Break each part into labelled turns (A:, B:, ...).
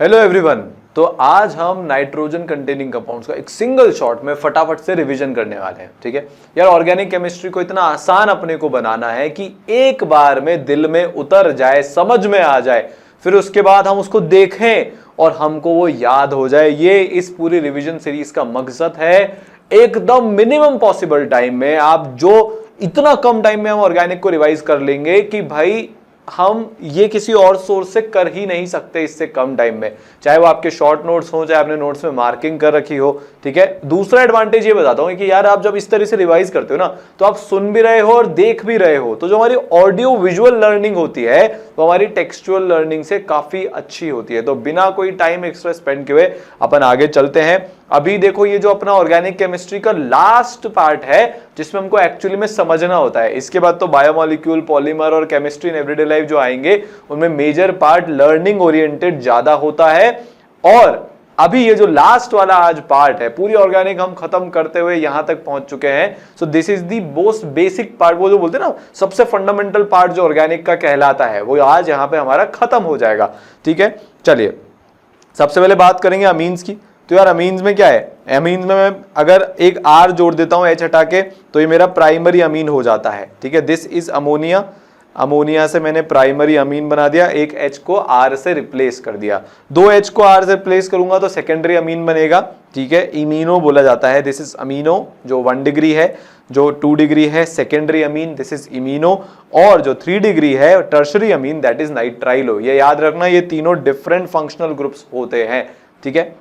A: Hello everyone. तो आज हम नाइट्रोजन कंटेनिंग कंपाउंड्स का एक सिंगल शॉट में फटाफट से रिवीजन करने वाले हैं। ठीक है यार, ऑर्गेनिक केमिस्ट्री को इतना आसान अपने को बनाना है कि एक बार में दिल में उतर जाए, समझ में आ जाए, फिर उसके बाद हम उसको देखें और हमको वो याद हो जाए। ये इस पूरी रिवीजन सीरीज का मकसद है। एकदम मिनिमम पॉसिबल टाइम में आप जो इतना कम टाइम में हम ऑर्गेनिक को रिवाइज कर लेंगे कि भाई हम ये किसी और सोर्स से कर ही नहीं सकते इससे कम टाइम में, चाहे वो आपके शॉर्ट नोट्स हो, चाहे आपने नोट्स में मार्किंग कर रखी हो। ठीक है, दूसरा एडवांटेज ये बताता हूं कि यार आप जब इस तरह से रिवाइज करते हो ना, तो आप सुन भी रहे हो और देख भी रहे हो, तो जो हमारी ऑडियो विजुअल लर्निंग होती है वो हमारी टेक्सचुअल लर्निंग से काफी अच्छी होती है। तो बिना कोई टाइम एक्स्ट्रा स्पेंड किए अपन आगे चलते हैं। अभी देखो, ये जो अपना ऑर्गेनिक केमिस्ट्री का लास्ट पार्ट है जिसमें हमको एक्चुअली में समझना होता है। इसके बाद तो बायोमोलिक्यूल, पॉलीमर और केमिस्ट्री इन एवरीडे लाइफ जो आएंगे उनमें मेजर पार्ट लर्निंग ओरिएंटेड ज्यादा होता है। और अभी ये जो लास्ट वाला आज पार्ट है, पूरी ऑर्गेनिक हम खत्म करते हुए यहां तक पहुंच चुके हैं। So this is the most basic part, वो जो बोलते हैं ना सबसे फंडामेंटल पार्ट जो ऑर्गेनिक का कहलाता है, वो आज यहां पे हमारा खत्म हो जाएगा। ठीक है, चलिए सबसे पहले बात करेंगे अमीन्स की। तो यार अमीन्स में क्या है, अमीन्स में मैं अगर एक आर जोड़ देता हूं एच हटा के, तो ये मेरा प्राइमरी अमीन हो जाता है। ठीक है, दिस इज अमोनिया। अमोनिया से मैंने प्राइमरी अमीन बना दिया, एक एच को आर से रिप्लेस कर दिया। दो एच को आर से रिप्लेस करूंगा तो सेकेंडरी अमीन बनेगा। ठीक है, इमीनो बोला जाता है। दिस इज अमीनो जो 1 डिग्री है, जो 2 डिग्री है सेकेंडरी अमीन, दिस इज इमीनो। और जो 3 डिग्री है tertiary Amin, that is nitrilo. ये याद रखना, ये तीनों डिफरेंट फंक्शनल ग्रुप्स होते हैं। ठीक है,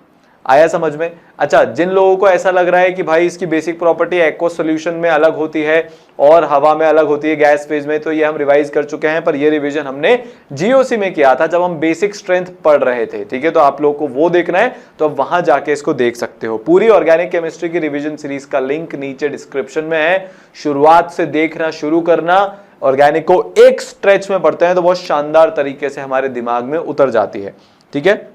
A: आया समझ में? अच्छा, जिन लोगों को ऐसा लग रहा है कि भाई इसकी बेसिक प्रॉपर्टी एक्वस सॉल्यूशन में अलग होती है और हवा में अलग होती है, गैस फेज में, तो ये हम रिवाइज कर चुके हैं। पर ये रिवीजन हमने जीओसी में किया था जब हम बेसिक स्ट्रेंथ पढ़ रहे थे। ठीक है, तो आप लोगों को वो देखना है तो अब वहां जाके इसको देख सकते हो। पूरी ऑर्गेनिक केमिस्ट्री की रिवीजन सीरीज का लिंक नीचे डिस्क्रिप्शन में है। शुरुआत से देखना शुरू करना, ऑर्गेनिक को एक स्ट्रेच में पढ़ते हैं तो बहुत शानदार तरीके से हमारे दिमाग में उतर जाती है। ठीक है,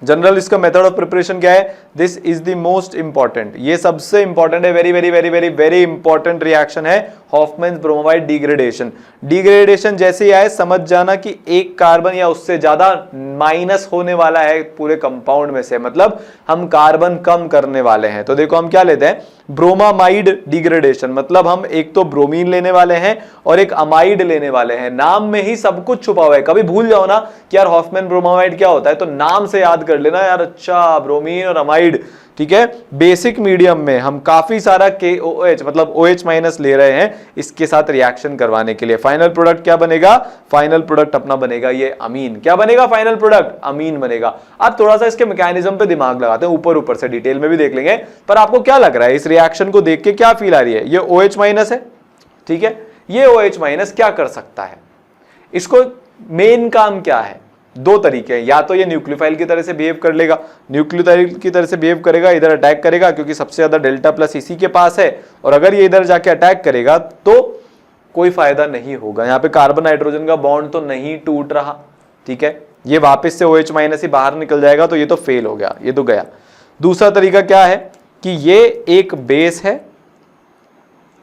A: जनरल इसका मेथड ऑफ प्रिपरेशन क्या है? This is the most important, ये सबसे इंपॉर्टेंट है, very very very very very important reaction है हॉफमैन्स ब्रोमाइड डिग्रेडेशन। डिग्रेडेशन जैसे ही आए समझ जाना कि एक कार्बन या उससे ज्यादा माइनस होने वाला है पूरे कंपाउंड में से, मतलब हम कार्बन कम करने वाले हैं। तो देखो हम क्या लेते हैं, ब्रोमामाइड डिग्रेडेशन, मतलब हम एक तो ब्रोमीन लेने वाले हैं और एक अमाइड लेने वाले हैं। नाम में ही सब कुछ छुपा हुआ है। कभी भूल जाओ ना कि यार हॉफमैन ब्रोमामाइड क्या होता है, तो नाम से याद कर लेना यार, अच्छा ब्रोमीन और अमाइड। ठीक है, बेसिक मीडियम में हम काफी सारा KOH मतलब OH माइनस ले रहे हैं इसके साथ रिएक्शन करवाने के लिए। फाइनल प्रोडक्ट क्या बनेगा? फाइनल प्रोडक्ट अपना बनेगा ये अमीन। क्या बनेगा फाइनल प्रोडक्ट? अमीन बनेगा। अब थोड़ा सा इसके मैकेनिज्म पे दिमाग लगाते हैं, ऊपर ऊपर से डिटेल में भी देख लेंगे। पर आपको क्या लग रहा है, इस रिएक्शन को देख के क्या फील आ रही है? ये OH माइनस है। ठीक है, ये OH माइनस क्या कर सकता है? इसको मेन काम क्या है? दो तरीके हैं, या तो ये न्यूक्लियोफाइल की तरह से बिहेव कर लेगा, न्यूक्लियोफाइल की तरह से बिहेव करेगा, इधर अटैक करेगा क्योंकि सबसे ज्यादा डेल्टा प्लस इसी के पास है, और अगर ये इधर जाके अटैक करेगा तो कोई फायदा नहीं होगा। यहाँ पे कार्बन नाइट्रोजन का बॉन्ड तो नहीं टूट रहा। ठीक है, ये वापस से OH माइनस ही बाहर निकल जाएगा, तो ये तो फेल हो गया, ये तो गया। दूसरा तरीका क्या है कि ये एक बेस है,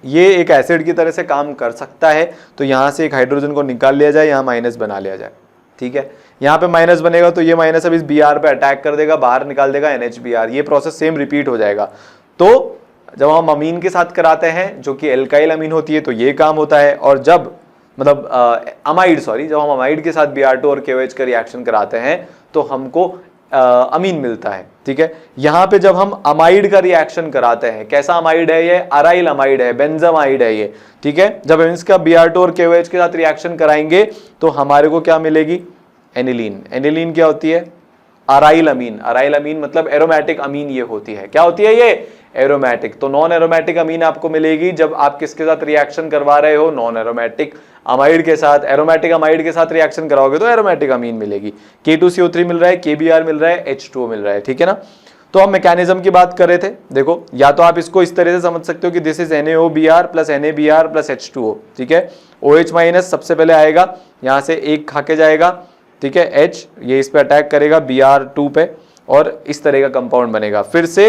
A: ये एक एसिड की तरह से काम कर सकता है, तो यहां से एक हाइड्रोजन को निकाल लिया जाए, यहां माइनस बना लिया जाए। ठीक है, यहां पे माइनस बनेगा तो ये माइनस अब इस Br पे अटैक कर देगा, बाहर निकाल देगा NHBr, ये प्रोसेस सेम रिपीट हो जाएगा। तो जब हम अमीन के साथ कराते हैं जो कि एल्काइल अमीन होती है तो ये काम होता है, और जब मतलब अमाइड जब हम अमाइड के साथ Br2 और KOH का रिएक्शन कराते हैं तो हमको अमीन मिलता है। ठीक है, यहां पे जब हम अमाइड का रिएक्शन कराते हैं, कैसा अमाइड है ये? अराइल अमाइड है, बेंजामाइड है ये। ठीक है, जब हम इसका Br2 और KOH के साथ रिएक्शन कराएंगे तो हमारे को क्या मिलेगी? एनिलीन। एनिलीन क्या होती है? अराइल अमीन। अराइल अमीन मतलब एरोमेटिक अमीन ये होती है। क्या होती है ये? एरोमेटिक। तो नॉन एरोमेटिक अमीन आपको मिलेगी जब आप किसके साथ रिएक्शन करवा रहे हो? नॉन एरोमेटिक अमाइड के साथ। एरोमेटिक अमाइड के साथ रिएक्शन कराओगे तो एरोमेटिक अमीन मिलेगी। K2CO3 मिल रहा है, KBr मिल रहा है, H2O मिल रहा है। ठीक है ना, तो हम मैकेनिज्म की बात कर रहे थे। देखो, या तो आप इसको इस तरह से समझ सकते हो कि this is NaOBr plus NaBr plus H2O। ठीक है, OH माइनस सबसे पहले आएगा, यहां से एक खा के जाएगा। ठीक है, H ये इस पे अटैक करेगा Br2 पे और इस तरह का कंपाउंड बनेगा। फिर से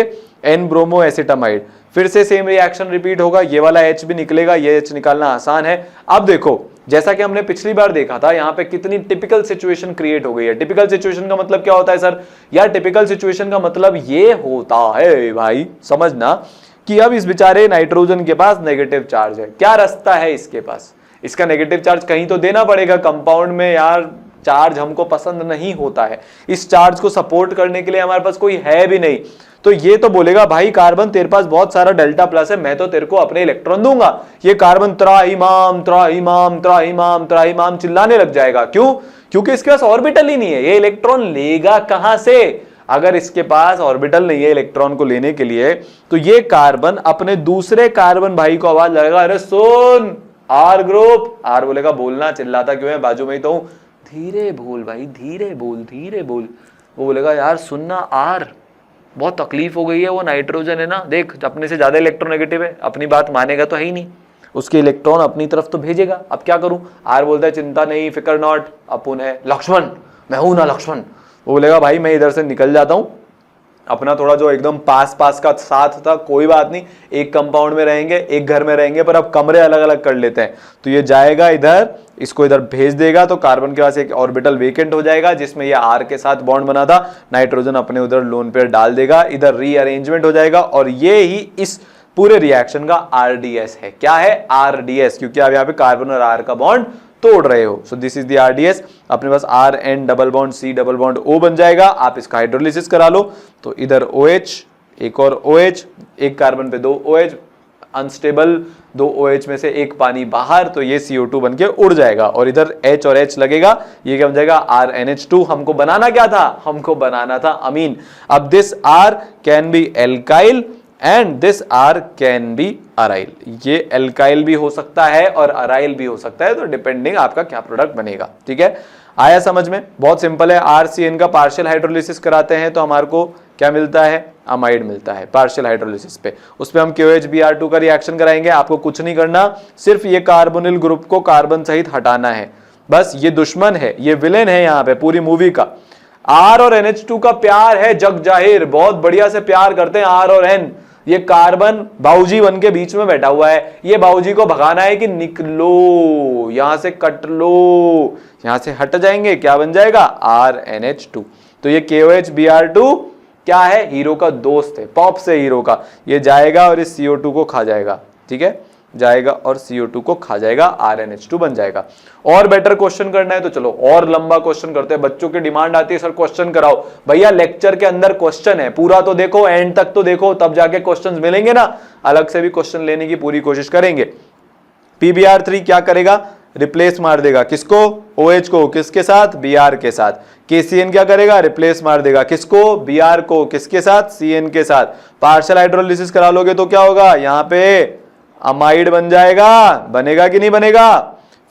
A: N ब्रोमो एसिटामाइड, फिर से सेम रिएक्शन रिपीट होगा, ये वाला H भी निकलेगा, ये H निकालना आसान है। अब देखो जैसा कि हमने पिछली बार देखा था, यहां पे कितनी टिपिकल सिचुएशन क्रिएट हो गई है। टिपिकल सिचुएशन का मतलब क्या होता है सर? यार टिपिकल सिचुएशन का मतलब ये होता है भाई, समझना, कि अब इस बेचारे नाइट्रोजन के पास नेगेटिव चार्ज है। क्या रास्ता है इसके पास? इसका नेगेटिव चार्ज कहीं तो देना पड़ेगा। कंपाउंड में यार चार्ज हमको पसंद नहीं होता है, इस चार्ज को सपोर्ट करने के लिए हमारे पास कोई है भी नहीं। तो ये तो बोलेगा भाई कार्बन तेरे पास बहुत सारा डेल्टा प्लस है, मैं तो तेरे को अपने इलेक्ट्रॉन दूंगा। ये कार्बन त्राहिमाम त्राहिमाम त्राहिमाम त्राहिमाम चिल्लाने लग जाएगा। क्यों? क्योंकि इसके पास ऑर्बिटल ही नहीं है। ये इलेक्ट्रॉन लेगा कहां से? अगर इसके पास ऑर्बिटल नहीं है इलेक्ट्रॉन को लेने के लिए, तो ये कार्बन अपने दूसरे कार्बन भाई को आवाज लगाएगा, अरे सुन आर ग्रुप। आर बोलेगा बोलना, चिल्लाता क्यों है, बाजू में ही तो हूं। धीरे बोल भाई, धीरे बोल, धीरे बोल। वो बोलेगा यार सुनना आर, बहुत तकलीफ हो गई है, वो नाइट्रोजन है ना, देख अपने से ज्यादा इलेक्ट्रोनेगेटिव है, अपनी बात मानेगा तो है ही नहीं, उसके इलेक्ट्रॉन अपनी तरफ तो भेजेगा, अब क्या करूं? आर बोलता है चिंता नहीं, फिकर नॉट, अपुन है लक्ष्मण, मैं हूं ना लक्ष्मण। वो बोलेगा भाई मैं इधर से निकल जाता हूं, अपना थोड़ा जो एकदम पास पास का साथ था कोई बात नहीं, एक कंपाउंड में रहेंगे, एक घर में रहेंगे, पर अब कमरे अलग अलग कर लेते हैं। तो ये जाएगा इधर, इसको इधर भेज देगा, तो कार्बन के पास एक ऑर्बिटल वेकेंट हो जाएगा जिसमें ये आर के साथ बॉन्ड बना था, नाइट्रोजन अपने उधर लोन पेयर डाल देगा, इधर रीअरेंजमेंट हो जाएगा, और ये ही इस पूरे रिएक्शन का आरडीएस है। क्या है? आरडीएस, क्योंकि आप यहाँ पे कार्बन और आर का बॉन्ड तोड़ रहे हो। So this is the RDS. अपने पास R N double bond C double bond O बन जाएगा। आप इसका हाइड्रोलिसिस करा लो, तो इधर OH, एक और OH, एक कार्बन पे 2 OH, अनस्टेबल 2 OH में से एक पानी बाहर, तो ये CO2 बन के उड़ जाएगा, और इधर H और H लगेगा, ये क्या बन जाएगा? RNH2। हमको बनाना क्या था? हमको बनाना था अमीन। अब this R can be alkyl and this R can be aryl. ये एल्काइल भी हो सकता है और अराइल भी हो सकता है, तो डिपेंडिंग आपका क्या प्रोडक्ट बनेगा। ठीक है, आया समझ में? बहुत सिंपल है। RCN का पार्शियल हाइड्रोलिसिस कराते हैं तो हमारे को क्या मिलता है? अमाइड मिलता है पार्शियल हाइड्रोलिसिस पे। उस पे हम KOH-Br2 का रिएक्शन कराएंगे। आपको कुछ नहीं करना, सिर्फ ये कार्बोनिल ग्रुप को कार्बन सहित हटाना है, बस। ये दुश्मन है, ये विलेन है यहाँ पे पूरी मूवी का। R और NH2 का प्यार है जग जाहिर, बहुत बढ़िया से प्यार करते हैं R और N। ये कार्बन बाबूजी बन के बीच में बैठा हुआ है, ये बाबूजी को भगाना है कि निकलो यहां से, कट लो, यहां से हट जाएंगे, क्या बन जाएगा? RNH2। तो ये KOH-Br2 क्या है? हीरो का दोस्त है, पॉप से हीरो का। ये जाएगा और इस CO2 को खा जाएगा। ठीक है, जाएगा और CO2 को खा जाएगा, RNH2 बन जाएगा। और बेटर क्वेश्चन करना है तो चलो और लंबा क्वेश्चन करते हैं। बच्चों की डिमांड आती है सर क्वेश्चन कराओ। भैया लेक्चर के अंदर क्वेश्चन है, पूरा तो देखो, एंड तक तो देखो, तब जाके क्वेश्चंस मिलेंगे ना। अलग से भी क्वेश्चन लेने की पूरी कोशिश करेंगे। PBr3 क्या करेगा? रिप्लेस मार देगा किसको? OH को। किसके साथ? Br के साथ। KCN क्या करेगा? रिप्लेस मार देगा किसको? Br को। किसके साथ? CN के साथ। पार्शियल हाइड्रोलिसिस करा लोगे तो क्या होगा? यहाँ पे अमाइड बन जाएगा, बनेगा कि नहीं बनेगा?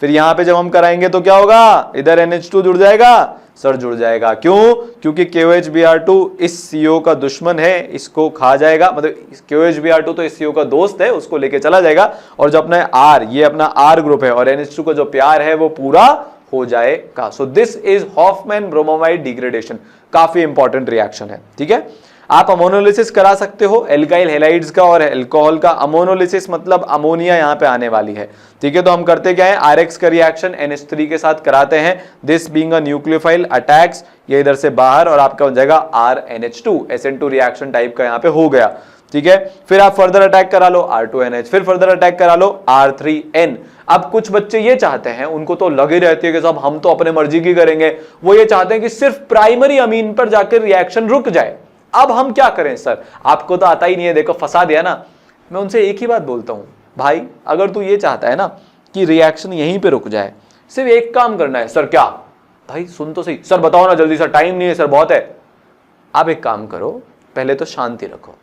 A: फिर यहां पे जब हम कराएंगे तो क्या होगा? इधर NH2 जुड़ जाएगा, सर जुड़ जाएगा। क्यों? क्योंकि KOH-Br2 इस CO का दुश्मन है, इसको खा जाएगा, मतलब KOH-Br2 तो इस CO का दोस्त है, उसको लेके चला जाएगा, और जो अपना R, ये अपना R ग्रुप है, और NH2 का जो प्यार है वो पूरा हो जाएगा। सो this is Hoffmann bromamide degradation. काफी इंपॉर्टेंट रिएक्शन है। ठीक है, आप अमोनोलिसिस करा सकते हो एल्काइल हैलाइड्स का और अल्कोहल का। अमोनोलिसिस मतलब अमोनिया यहाँ पे आने वाली है। ठीक है, तो हम करते क्या है? RX का रिएक्शन NH3 के साथ कराते हैं। This being a nucleophile attacks, ये इधर से बाहर, और आपका बन जाएगा RNH2। SN2 रिएक्शन टाइप का यहाँ पे हो गया। ठीक है, फिर आप फर्दर अटैक करा लो R2NH, फिर फर्दर अटैक करा लो R3N। अब कुछ बच्चे ये चाहते हैं, उनको तो लगी रहती है कि साहब हम तो अपने मर्जी की करेंगे, वो ये चाहते हैं कि सिर्फ प्राइमरी अमीन पर जाकर रिएक्शन रुक जाए। अब हम क्या करें सर? आपको तो आता ही नहीं है, देखो फंसा दिया ना। मैं उनसे एक ही बात बोलता हूं, भाई अगर तू ये चाहता है ना कि रिएक्शन यहीं पे रुक जाए, सिर्फ एक काम करना है। सर क्या? भाई सुन तो सही। सर बताओ ना जल्दी, सर टाइम नहीं है सर, बहुत है। आप एक काम करो, पहले तो शांति रखो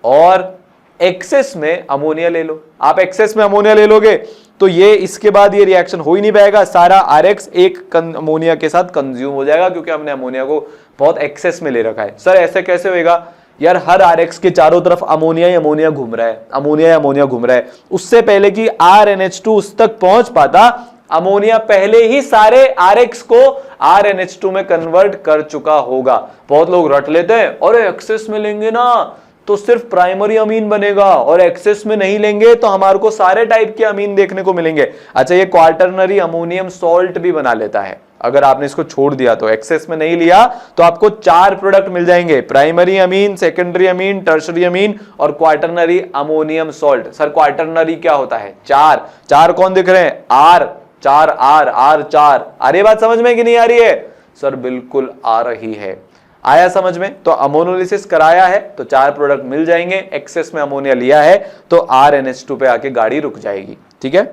A: और एक्सेस में अमोनिया ले लो। आप एक्सेस में अमोनिया ले लोगे तो ये इसके बाद ये रिएक्शन हो ही नहीं पाएगा, सारा RX एक अमोनिया के साथ कंज्यूम हो जाएगा, क्योंकि हमने अमोनिया को बहुत एक्सेस में ले रखा है। सर ऐसे कैसे होएगा? यार हर RX के चारों तरफ अमोनिया ही अमोनिया घूम रहा है, अमोनिया ही अमोनिया घूम रहा है। उससे पहले कि RNH2 उस तक पहुंच पाता, अमोनिया पहले ही सारे RX को RNH2 में कन्वर्ट कर चुका होगा। बहुत लोग रट लेते हैं, अरे एक्सेस में लेंगे ना तो सिर्फ प्राइमरी अमीन बनेगा, और एक्सेस में नहीं लेंगे तो हमारे को सारे टाइप के अमीन देखने को मिलेंगे। अच्छा, ये क्वार्टरनरी अमोनियम सॉल्ट भी बना लेता है। अगर आपने इसको छोड़ दिया तो एक्सेस में नहीं लिया तो आपको 4 प्रोडक्ट मिल जाएंगे, primary amine, secondary amine, tertiary amine और quaternary ammonium salt. Sir quaternary क्या होता है? 4 कौन दिख रहे हैं? R 4, R 4। अरे बात समझ में कि नहीं आ रही है? सर बिल्कुल आ रही है। आया समझ में? तो अमोनोलिसिस कराया है तो 4 प्रोडक्ट मिल जाएंगे, एक्सेस में अमोनिया लिया है तो RNH2 पे आके गाड़ी रुक जाएगी। ठीक है,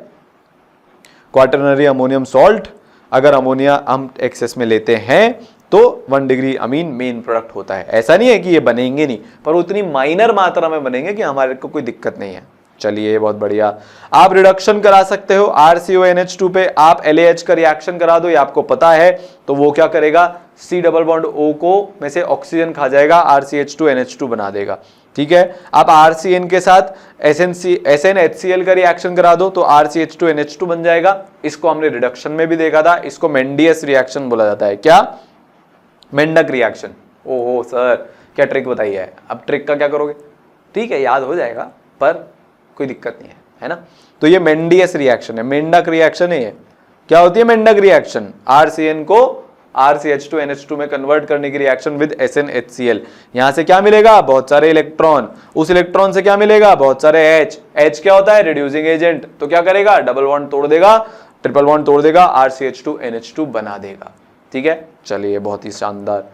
A: क्वार्टरनरी अमोनियम सॉल्ट अगर अमोनिया हम एक्सेस में लेते हैं तो 1 डिग्री अमीन मेन प्रोडक्ट होता है। ऐसा नहीं है कि ये बनेंगे नहीं, पर उतनी माइनर मात्रा में बनेंगे कि हमारे को कोई दिक्कत नहीं है। चलिए बहुत बढ़िया। आप रिडक्शन करा सकते हो RCONH2 पे, आप LAH का रिएक्शन करा दो, ये आपको पता है। तो वो क्या करेगा? C डबल बॉन्ड O को में से ऑक्सीजन खा जाएगा, RCH2NH2 बना देगा। ठीक है, आप RCN के साथ SNHCl का रिएक्शन करा दो तो RCH2NH2 बन जाएगा। इसको हमने रिडक्शन में भी देखा था, इसको मेंडियस रिएक्शन बोला जाता है। क्या? मेंडक रिएक्शन। ओहो सर क्या ट्रिक बताई है? अब ट्रिक का क्या करोगे? ठीक है याद हो जाएगा, पर कोई दिक्कत नहीं है ना? तो ये मेंडियस रिएक्शन है, मेंडक रिएक्शन है। ये क्या होती है मेंडक रिएक्शन? RCN को RCH2NH2 में कन्वर्ट करने की रिएक्शन विद SNHCl। यहां से क्या मिलेगा? बहुत सारे इलेक्ट्रॉन। उस इलेक्ट्रॉन से क्या मिलेगा? बहुत सारे H। H क्या होता है? Reducing agent. तो क्या करेगा? डबल बॉन्ड तोड़ देगा, ट्रिपल बॉन्ड तोड़ देगा, RCH2NH2 बना देगा। ठीक है, चलिए बहुत ही शानदार।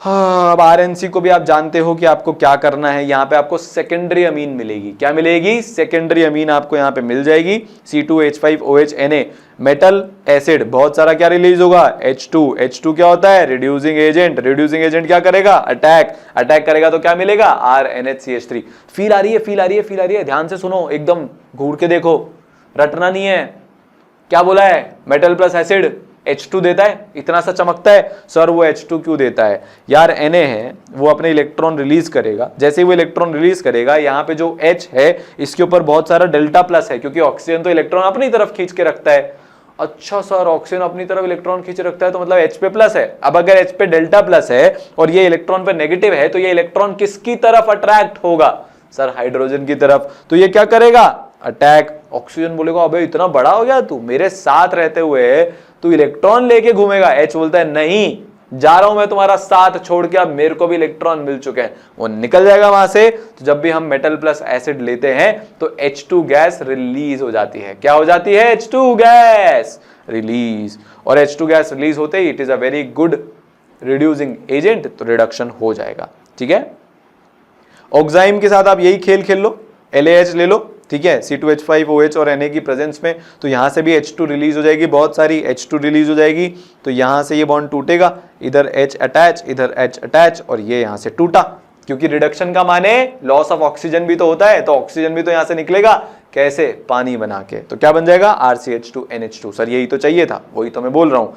A: हाँ, अब RNC को भी आप जानते हो कि आपको क्या करना है। यहाँ पे आपको सेकेंडरी अमीन मिलेगी। क्या मिलेगी? सेकेंडरी अमीन आपको यहाँ पे मिल जाएगी। C2H5OH Na मेटल एसिड, बहुत सारा क्या रिलीज होगा? H2 क्या होता है? Reducing agent. रिड्यूसिंग एजेंट क्या करेगा? अटैक करेगा तो क्या मिलेगा? RNHCH3। फील आ रही है? फील आ रही है? फील आ रही है? ध्यान से सुनो, एकदम घूर के देखो, रटना नहीं है। क्या बोला है? मेटल प्लस एसिड H2 देता है, इतना सा चमकता है। सर वो H2 क्यों देता है? यार Na है, वो अपने इलेक्ट्रॉन रिलीज करेगा। जैसे ही वो इलेक्ट्रॉन रिलीज करेगा, यहाँ पे जो H है इसके ऊपर बहुत सारा डेल्टा प्लस है, क्योंकि ऑक्सीजन तो इलेक्ट्रॉन अपनी तरफ खींच के रखता है। अच्छा सर, ऑक्सीजन अपनी तरफ इलेक्ट्रॉन खींच रखता है तो मतलब H पे प्लस है। अब अगर H पे डेल्टा प्लस है और ये इलेक्ट्रॉन पे नेगेटिव है तो ये इलेक्ट्रॉन किसकी तरफ अट्रैक्ट होगा? सर हाइड्रोजन की तरफ। तो ये क्या करेगा? अटैक। ऑक्सीजन बोलेगा अबे इतना बड़ा हो गया तू, मेरे साथ रहते हुए तू इलेक्ट्रॉन लेके घूमेगा। H बोलता है नहीं, जा रहा हूं मैं तुम्हारा साथ छोड़ के, अब मेरे को भी इलेक्ट्रॉन मिल चुके हैं। वो निकल जाएगा वहां से। तो जब भी हम मेटल प्लस एसिड लेते हैं तो H2 गैस रिलीज हो जाती है। क्या हो जाती है? H2 gas release. और H2 गैस रिलीज होते ही it is a very good reducing agent, तो रिडक्शन हो जाएगा। ठीक है, ऑक्साइम के साथ आप यही खेल खेल लो, LAH ले लो। ठीक है, C2H5OH और Na की प्रेजेंस में, तो यहां से भी H2 रिलीज हो जाएगी, बहुत सारी H2 रिलीज हो जाएगी। तो यहां से ये बॉन्ड टूटेगा, इधर H अटैच, इधर H अटैच, और ये यहां से टूटा। क्योंकि रिडक्शन का माने लॉस ऑफ ऑक्सीजन भी तो होता है, तो ऑक्सीजन भी तो यहां से निकलेगा। कैसे? पानी बना के। तो क्या बन जाएगा? RCH2NH2। सर यही तो चाहिए था, वही तो मैं बोल रहा हूं।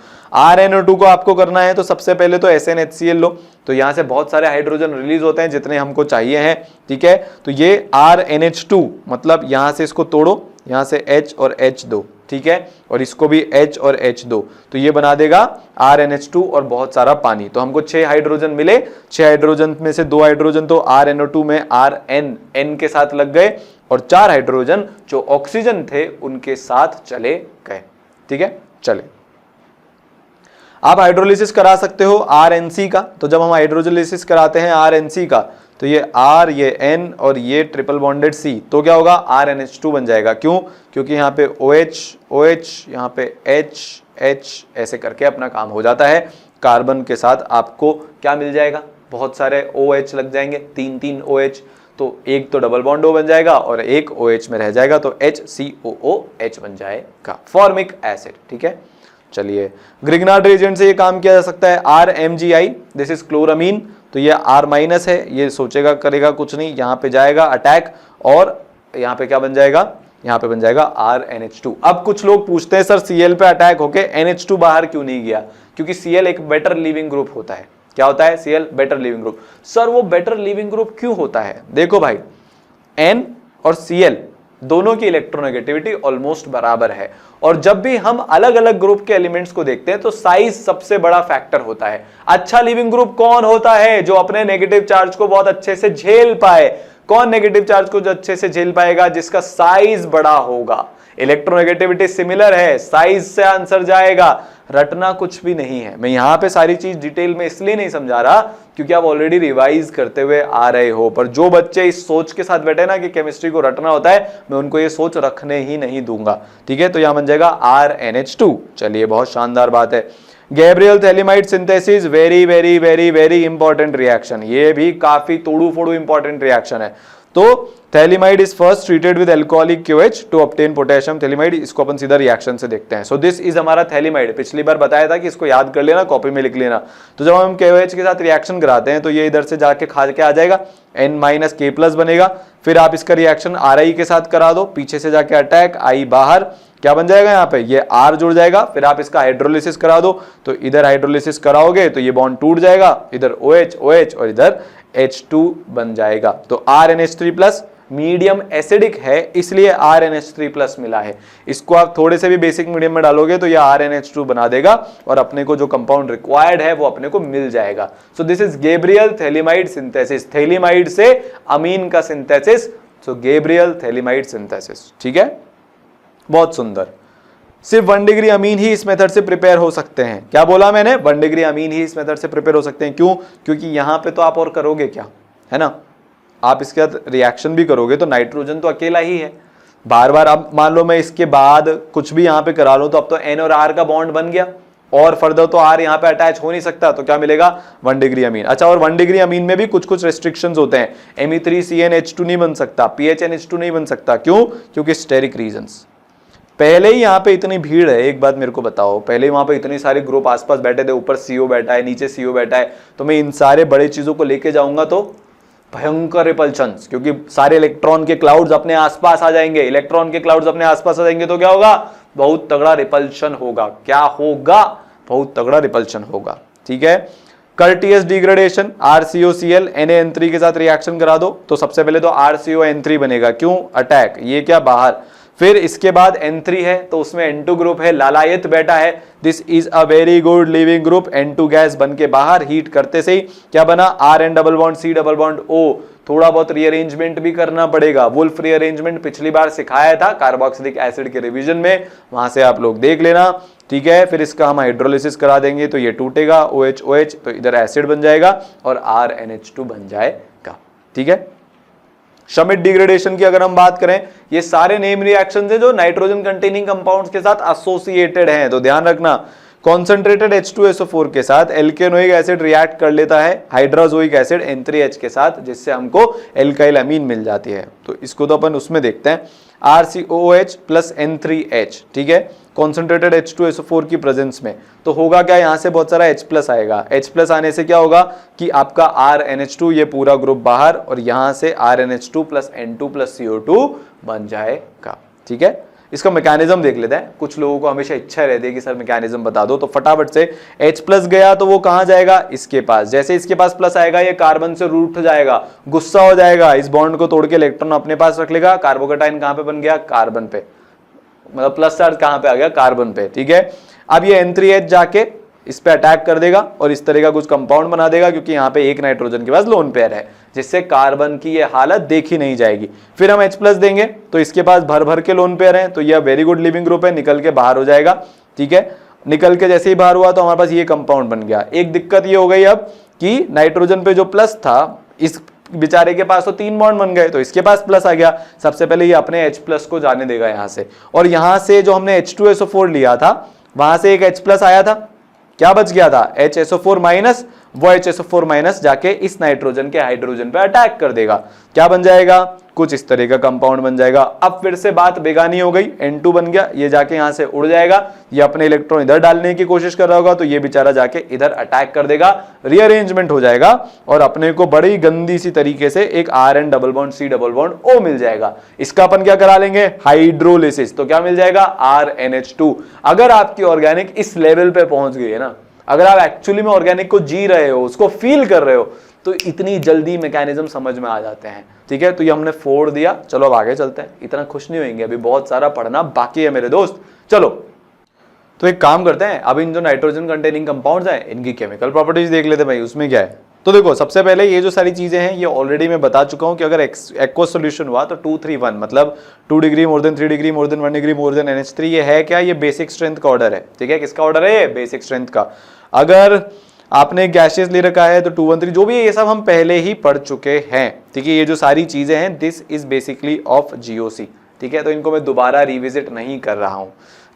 A: RNO2 को आपको करना है तो सबसे पहले तो SNHCl लो। तो यहां से बहुत सारे हाइड्रोजन रिलीज होते हैं जितने हमको चाहिए हैं। ठीक है, तो ये RNH2 मतलब यहां से इसको तोड़ो, यहां से H और H दो। ठीक है, और इसको भी H और H दो, तो ये बना देगा RNH2 और बहुत सारा पानी। तो हमको 6 हाइड्रोजन मिले, 6 हाइड्रोजन में से 2 हाइड्रोजन तो RNO2 में RN के साथ लग गए, और 4 हाइड्रोजन जो ऑक्सीजन थे उनके साथ चले गए। ठीक है, चले। आप हाइड्रोलिसिस करा सकते हो RNC का। तो जब हम हाइड्रोलिसिस कराते हैं RNC का, तो ये R, ये N और ये ट्रिपल बॉन्डेड C, तो क्या होगा? RNH2 बन जाएगा। क्यों? क्योंकि यहाँ पे OH, यहाँ पे H ऐसे करके अपना काम हो जाता है। कार्बन के साथ आपको क्या मिल जाएगा? बहुत सारे OH लग जाएंगे, 3 OH। तो एक तो डबल बॉन्ड O बन जाएगा और एक OH में रह जाएगा, तो HCOOH बन जाएगा, फॉर्मिक एसिड। ठीक है, चलिए। ग्रिग्नार्ड रिएजेंट से ये काम किया जा सकता है। RMGI, this is chloramine. तो ये R- है, ये सोचेगा करेगा कुछ नहीं, यहाँ पे जाएगा अटैक, और यहाँ पे क्या बन जाएगा? यहाँ पे बन जाएगा RNH2। अब कुछ लोग पूछते हैं सर Cl पे अटैक होके NH2 बाहर क्यों नहीं गया? क्योंकि Cl एक बेटर लिविंग ग्रुप होता है। क्या होता है? Cl better leaving group. Sir वो बेटर लिविंग ग्रुप क्यों होता है? देखो भाई, N और Cl दोनों की इलेक्ट्रोनेगेटिविटी ऑलमोस्ट बराबर है। और जब भी हम अलग अलग ग्रुप के एलिमेंट्स को देखते हैं तो साइज सबसे बड़ा फैक्टर होता है। अच्छा लिविंग ग्रुप कौन होता है? जो अपने नेगेटिव चार्ज को बहुत अच्छे से झेल पाए। कौन नेगेटिव चार्ज को जो अच्छे से झेल पाएगा? जिसका साइज बड़ा होगा। इलेक्ट्रोनेगेटिविटी सिमिलर है, साइज से आंसर जाएगा। रटना कुछ भी नहीं है। मैं यहां पे सारी चीज डिटेल में इसलिए नहीं समझा रहा क्योंकि आप ऑलरेडी रिवाइज करते हुए आ रहे हो, पर जो बच्चे इस सोच के साथ बैठे ना कि केमिस्ट्री को रटना होता है, मैं उनको ये सोच रखने ही नहीं दूंगा। ठीक है, तो यहां बन जाएगा RnH2। चलिए, बहुत शानदार बात है। Gabriel phthalimide synthesis, very very very very important reaction. ये भी काफी तोड़ू फोड़ू इंपॉर्टेंट रिएक्शन है। तो phthalimide is first treated with alcoholic QH to obtain potassium phthalimide. इसको अपन सीधा रिएक्शन से देखते हैं। सो दिस इज हमारा थैलिमाइड। पिछली बार बताया था कि इसको याद कर लेना, कॉपी में लिख लेना। तो जब हम KOH के साथ रिएक्शन कराते हैं तो ये इधर से जाके खा के आ जाएगा, N-K+ बनेगा। फिर आप इसका रिएक्शन RI के साथ करा दो, पीछे से जाके अटैक, I बाहर, क्या बन जाएगा? यहाँ पे ये R जुड़ जाएगा। फिर आप इसका हाइड्रोलिसिस करा दो, तो इधर हाइड्रोलिसिस कराओगे तो ये बॉन्ड टूट जाएगा, इधर OH OH और इधर H2 बन जाएगा। तो RnH3+ मीडियम एसिडिक है, इसलिए RnH3+ मिला है। इसको आप थोड़े से भी बेसिक मीडियम में डालोगे तो ये RnH2 बना देगा और अपने को जो कंपाउंड रिक्वायर्ड है वो अपने को मिल जाएगा। सो this is Gabriel phthalimide synthesis. Phthalimide से अमीन का सिंथेसिस, सो गैब्रियल थैलिमाइड सिंथेसिस। ठीक है, बहुत सुंदर। सिर्फ 1 डिग्री अमीन ही इस मेथड से प्रिपेयर हो सकते हैं। क्या बोला मैंने? 1 डिग्री अमीन ही इस मेथड से प्रिपेयर हो सकते हैं। क्यों? क्योंकि यहां पे तो आप और करोगे क्या, है ना? आप इसके साथ रिएक्शन भी करोगे तो नाइट्रोजन तो अकेला ही है। बार बार अब मान लो मैं इसके बाद कुछ भी यहां पे करा लूं तो अब तो N और R का बॉन्ड बन गया और फर्दर तो R यहां पे अटैच हो नहीं सकता, तो क्या मिलेगा? 1 डिग्री अमीन। अच्छा, और 1 डिग्री अमीन में भी कुछ कुछ रेस्ट्रिक्शंस होते हैं। Me3CnH2 नहीं बन सकता, PHNH2 नहीं बन सकता। क्यों? क्योंकि स्टेरिक रीजंस। पहले ही यहाँ पे इतनी भीड़ है, एक बात मेरे को बताओ, पहले वहां पे इतने सारे ग्रुप आसपास बैठे थे, ऊपर CO बैठा है, नीचे CO बैठा है, तो मैं इन सारे बड़े चीजों को लेके जाऊंगा तो भयंकर रिपल्शन, क्योंकि सारे इलेक्ट्रॉन के क्लाउड्स अपने आसपास आ जाएंगे। इलेक्ट्रॉन के क्लाउड्स अपने आसपास आ जाएंगे तो क्या होगा? बहुत तगड़ा रिपल्शन होगा। क्या होगा? बहुत तगड़ा रिपल्शन होगा। ठीक है, कर्टियस डिग्रेडेशन, RCOCl NaN3 के साथ रिएक्शन करा दो तो सबसे पहले तो RCON3 बनेगा। क्यों? अटैक, ये क्या बाहर। फिर इसके बाद N3 है तो उसमें N2 ग्रुप है, लालायत बैठा है। This is a very good leaving group. N2 gas बन के बाहर, हीट करते से ही क्या बना? RN double bond C double bond O। थोड़ा बहुत रीअरेंजमेंट भी करना पड़ेगा। वुल्फ रीअरेंजमेंट पिछली बार सिखाया था कार्बोक्सिलिक एसिड के रिवीजन में, वहां से आप लोग देख लेना। ठीक है, फिर इसका हम हाइड्रोलिसिस करा देंगे तो ये टूटेगा, OH OH, तो इधर एसिड बन जाएगा और RnH2 बन जाएगा। ठीक है, श्मिट डिग्रेडेशन की अगर हम बात करें, ये सारे नेम रिएक्शंस हैं जो नाइट्रोजन कंटेनिंग कंपाउंड्स के साथ एसोसिएटेड हैं। तो ध्यान रखना, कॉन्सेंट्रेटेड H2SO4 के साथ एल्केनोइक एसिड रिएक्ट कर लेता है हाइड्रोजोइक एसिड N3H के साथ, जिससे हमको एल्काइल अमीन मिल जाती है। तो इसको तो अपन उसमें देखते हैं, RCOOH प्लस N3H। ठीक है, कॉन्सेंट्रेटेड H2SO4 की प्रेजेंस में तो होगा क्या? यहां से बहुत सारा H+ आएगा। H+ आने से क्या होगा कि आपका RnH2 ये पूरा ग्रुप बाहर और यहां से RnH2 plus N2 plus CO2 बन जाएगा। ठीक है, इसका मैकेनिज्म देख लेते हैं। कुछ लोगों को हमेशा इच्छा रहती है कि सर मैकेनिज्म बता दो, तो फटाफट से H+ गया तो वो कहां जाएगा? इसके पास। जैसे इसके पास प्लस आएगा ये कार्बन से रूठ जाएगा, गुस्सा हो जाएगा, इस बॉन्ड को तोड़ के इलेक्ट्रॉन अपने पास रख लेगा। कार्बोकेटाइन कहां पे बन गया? कार्बन पे, मतलब प्लस चार्ज कहां पे आ गया? कार्बन पे। ठीक है, अब ये N3H जाके इस पे अटैक कर देगा और इस तरह का कुछ कंपाउंड बना देगा, क्योंकि यहाँ पे एक नाइट्रोजन के पास लोन पेयर है, जिससे कार्बन की ये हालत देखी नहीं जाएगी। फिर हम H+ देंगे तो इसके पास भर भर के लोन पेयर हैं, तो यह वेरी गुड लिविंग ग्रुप है, निकल के बाहर हो जाएगा। ठीक है, निकल के जैसे ही बाहर हुआ तो हमारे पास ये कंपाउंड बन गया। एक दिक्कत ये हो गई अब कि नाइट्रोजन पे जो प्लस था, इस बेचारे के पास तो 3 बॉन्ड बन गए, तो इसके पास प्लस आ गया। सबसे पहले ये अपने H+ को जाने देगा यहां से, और यहां से जो हमने H2SO4 लिया था वहां से एक H+ आया था, क्या बच गया था? HSO4 माइनस, वो HSO4 माइनस जाके इस नाइट्रोजन के हाइड्रोजन पे अटैक कर देगा। क्या बन जाएगा? कुछ इस तरह का कंपाउंड बन जाएगा। अब फिर से बात बेगानी हो गई, N2 बन गया, ये जाके यहां से उड़ जाएगा, ये अपने इलेक्ट्रॉन इधर डालने की कोशिश कर रहा होगा तो ये बेचारा जाके इधर अटैक कर देगा, रीअरेंजमेंट हो जाएगा और अपने को बड़ी गंदी सी तरीके से एक RN double bond C double bond O मिल जाएगा। इसका अपन क्या करा लेंगे? हाइड्रोलिसिस। तो क्या मिल जाएगा? RnH2। अगर आपकी ऑर्गेनिक इस लेवल पे पहुंच गई है ना, अगर आप एक्चुअली में ऑर्गेनिक को जी रहे हो, उसको फील कर रहे हो, तो इतनी जल्दी मैकेनिज्म समझ में आ जाते हैं। ठीक है, तो ये हमने फोड़ दिया। चलो अब आगे चलते हैं, इतना खुश नहीं होंगे, अभी बहुत सारा पढ़ना बाकी है मेरे दोस्त। चलो तो एक काम करते हैं, अब इन जो नाइट्रोजन कंटेनिंग कंपाउंड्स हैं इनकी केमिकल प्रॉपर्टीज देख लेते हैं भाई। उसमें क्या है, तो देखो सबसे पहले ये जो सारी चीजें हैं ये ऑलरेडी मैं बता चुका हूं कि अगर एक्वस सॉल्यूशन हुआ तो 2 3 1 मतलब 2 degree more than 3 degree more than 1 degree more than NH3, ये है क्या, ये बेसिक स्ट्रेंथ का ऑर्डर है। ठीक है, किसका ऑर्डर है, ये बेसिक स्ट्रेंथ का। अगर आपने गैसियस ले रखा है तो 2 1 3 जो भी है ये सब हम पहले ही पढ़ चुके हैं। ठीक है, ये जो सारी चीजें हैं this is basically of GOC। ठीक है, तो इनको मैं दोबारा रिविजिट नहीं कर रहा हूं।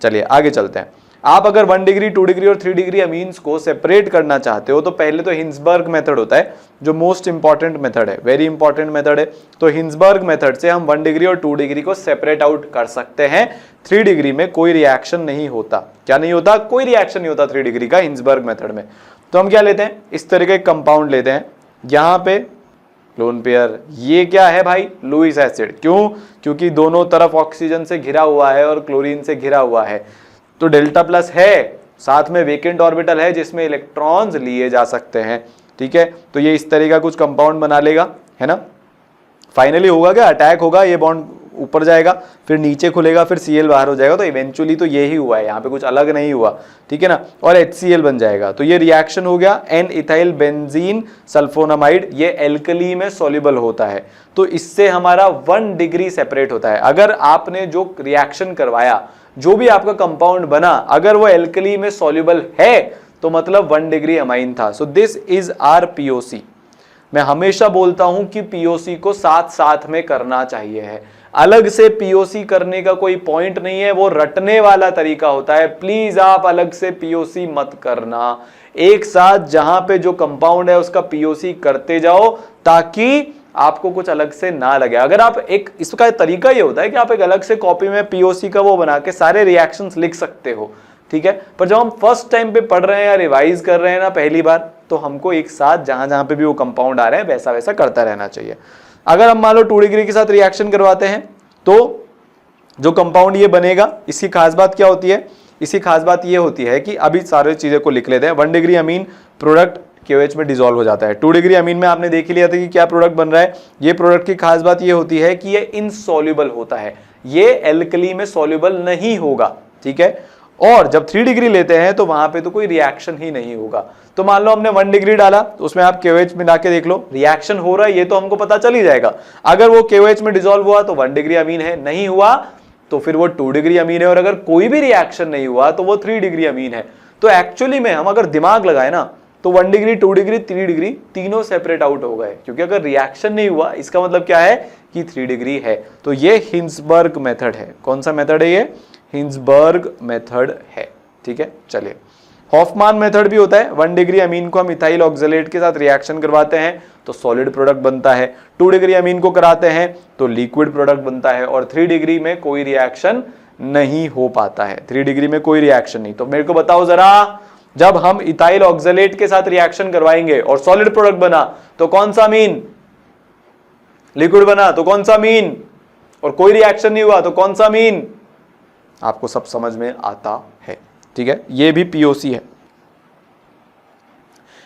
A: चलिए आगे चलते हैं। आप अगर 1 डिग्री 2 डिग्री और 3 डिग्री अमीन्स को सेपरेट करना चाहते हो तो पहले तो हिंसबर्ग मेथड होता है जो मोस्ट इंपॉर्टेंट मेथड है, वेरी इंपॉर्टेंट मेथड है। तो हिंसबर्ग मेथड से हम 1 डिग्री और 2 डिग्री को सेपरेट आउट कर सकते हैं। 3 डिग्री में कोई रिएक्शन नहीं होता। क्या नहीं होता, कोई रिएक्शन नहीं होता 3 डिग्री का हिंसबर्ग मेथड में। तो हम क्या लेते हैं, इस तरह के कंपाउंड लेते हैं, यहाँ पे लोन पेयर, ये क्या है भाई, लुईस एसिड। क्यों, क्योंकि दोनों तरफ ऑक्सीजन से घिरा हुआ है और क्लोरीन से घिरा हुआ है, तो डेल्टा प्लस है, साथ में वेकेंट ऑर्बिटल है जिसमें इलेक्ट्रॉन्स लिए जा सकते हैं। ठीक है, तो ये इस तरह का कुछ कंपाउंड बना लेगा, है ना। फाइनली होगा क्या, अटैक होगा, ये बॉन्ड ऊपर जाएगा, फिर नीचे खुलेगा, फिर Cl बाहर हो जाएगा। तो इवेंचुअली तो ये ही हुआ है, यहाँ पे कुछ अलग नहीं हुआ। ठीक है ना, और HCl बन जाएगा। तो ये रिएक्शन हो गया N इथाइल बेंजीन सल्फोनामाइड, ये एल्कली में सॉल्युबल होता है। तो इससे हमारा 1 डिग्री सेपरेट होता है। अगर आपने जो रिएक्शन करवाया, जो भी आपका कंपाउंड बना, अगर वो एल्कली में सॉल्युबल है तो मतलब 1 डिग्री अमाइन था। So this is our POC। मैं हमेशा बोलता हूं कि POC को साथ साथ में करना चाहिए है, अलग से POC करने का कोई पॉइंट नहीं है, वो रटने वाला तरीका होता है। प्लीज आप अलग से POC मत करना, एक साथ जहां पे जो कंपाउंड है उसका POC करते जाओ ताकि आपको कुछ अलग से ना लगे। अगर आप एक, इसका तरीका ये होता है कि आप एक अलग से कॉपी में POC का वो बना के सारे रिएक्शंस लिख सकते हो। ठीक है, पर जब हम फर्स्ट टाइम पे पढ़ रहे हैं या रिवाइज कर रहे हैं ना पहली बार, तो हमको एक साथ जहां जहां पे भी वो कंपाउंड आ रहे हैं वैसा वैसा करता रहना चाहिए। अगर हम मान लो 2 डिग्री के साथ रिएक्शन करवाते हैं तो जो कंपाउंड ये बनेगा, इसकी खास बात क्या होती है, इसकी खास बात ये होती है कि अभी सारे चीजें को लिख लेते हैं। 1 डिग्री अमीन प्रोडक्ट KOH में डिसॉल्व हो जाता है। 2 डिग्री अमीन में आपने देख ही लिया था कि क्या प्रोडक्ट बन रहा है। ये प्रोडक्ट की खास बात ये होती है कि ये इनसॉल्युबल होता है, ये एल्कली में सॉल्युबल नहीं होगा। ठीक है, और जब 3 डिग्री लेते हैं तो वहां पे तो कोई रिएक्शन ही नहीं होगा। तो मान लो हमने 1 डिग्री डाला तो उसमें आप KOH मिला के देख लो, रिएक्शन हो रहा है ये तो हमको पता चल ही जाएगा। अगर वो KOH में डिसॉल्व हुआ तो 1 डिग्री अमीन है, नहीं हुआ तो फिर वो 2 डिग्री अमीन है, और अगर कोई भी रिएक्शन नहीं हुआ तो वो 3 डिग्री अमीन है। तो एक्चुअली में हम अगर दिमाग लगाए ना तो 1 डिग्री 2 डिग्री 3 डिग्री तीनों सेपरेट आउट हो गए, क्योंकि अगर रिएक्शन नहीं हुआ इसका मतलब क्या है कि 3 डिग्री है। तो ये हिंसबर्ग मेथड है। कौन सा मेथड है ये, हिंसबर्ग मेथड है। ठीक है, चलिए हॉफमान मेथड भी होता है। 1 डिग्री अमीन को हम इथाइल ऑक्सलेट के साथ रिएक्शन करवाते हैं तो सॉलिड प्रोडक्ट बनता है, 2 डिग्री अमीन को कराते हैं तो लिक्विड प्रोडक्ट बनता है, और 3 डिग्री में कोई रिएक्शन नहीं हो पाता है। 3 डिग्री में कोई रिएक्शन नहीं। तो मेरे को बताओ जरा, जब हम इथाइल ऑक्सलेट के साथ रिएक्शन करवाएंगे और सॉलिड प्रोडक्ट बना तो कौन सा अमीन, लिक्विड बना तो कौन सा अमीन, और कोई रिएक्शन नहीं हुआ तो कौन सा अमीन, आपको सब समझ में आता है। ठीक है, ये भी POC है।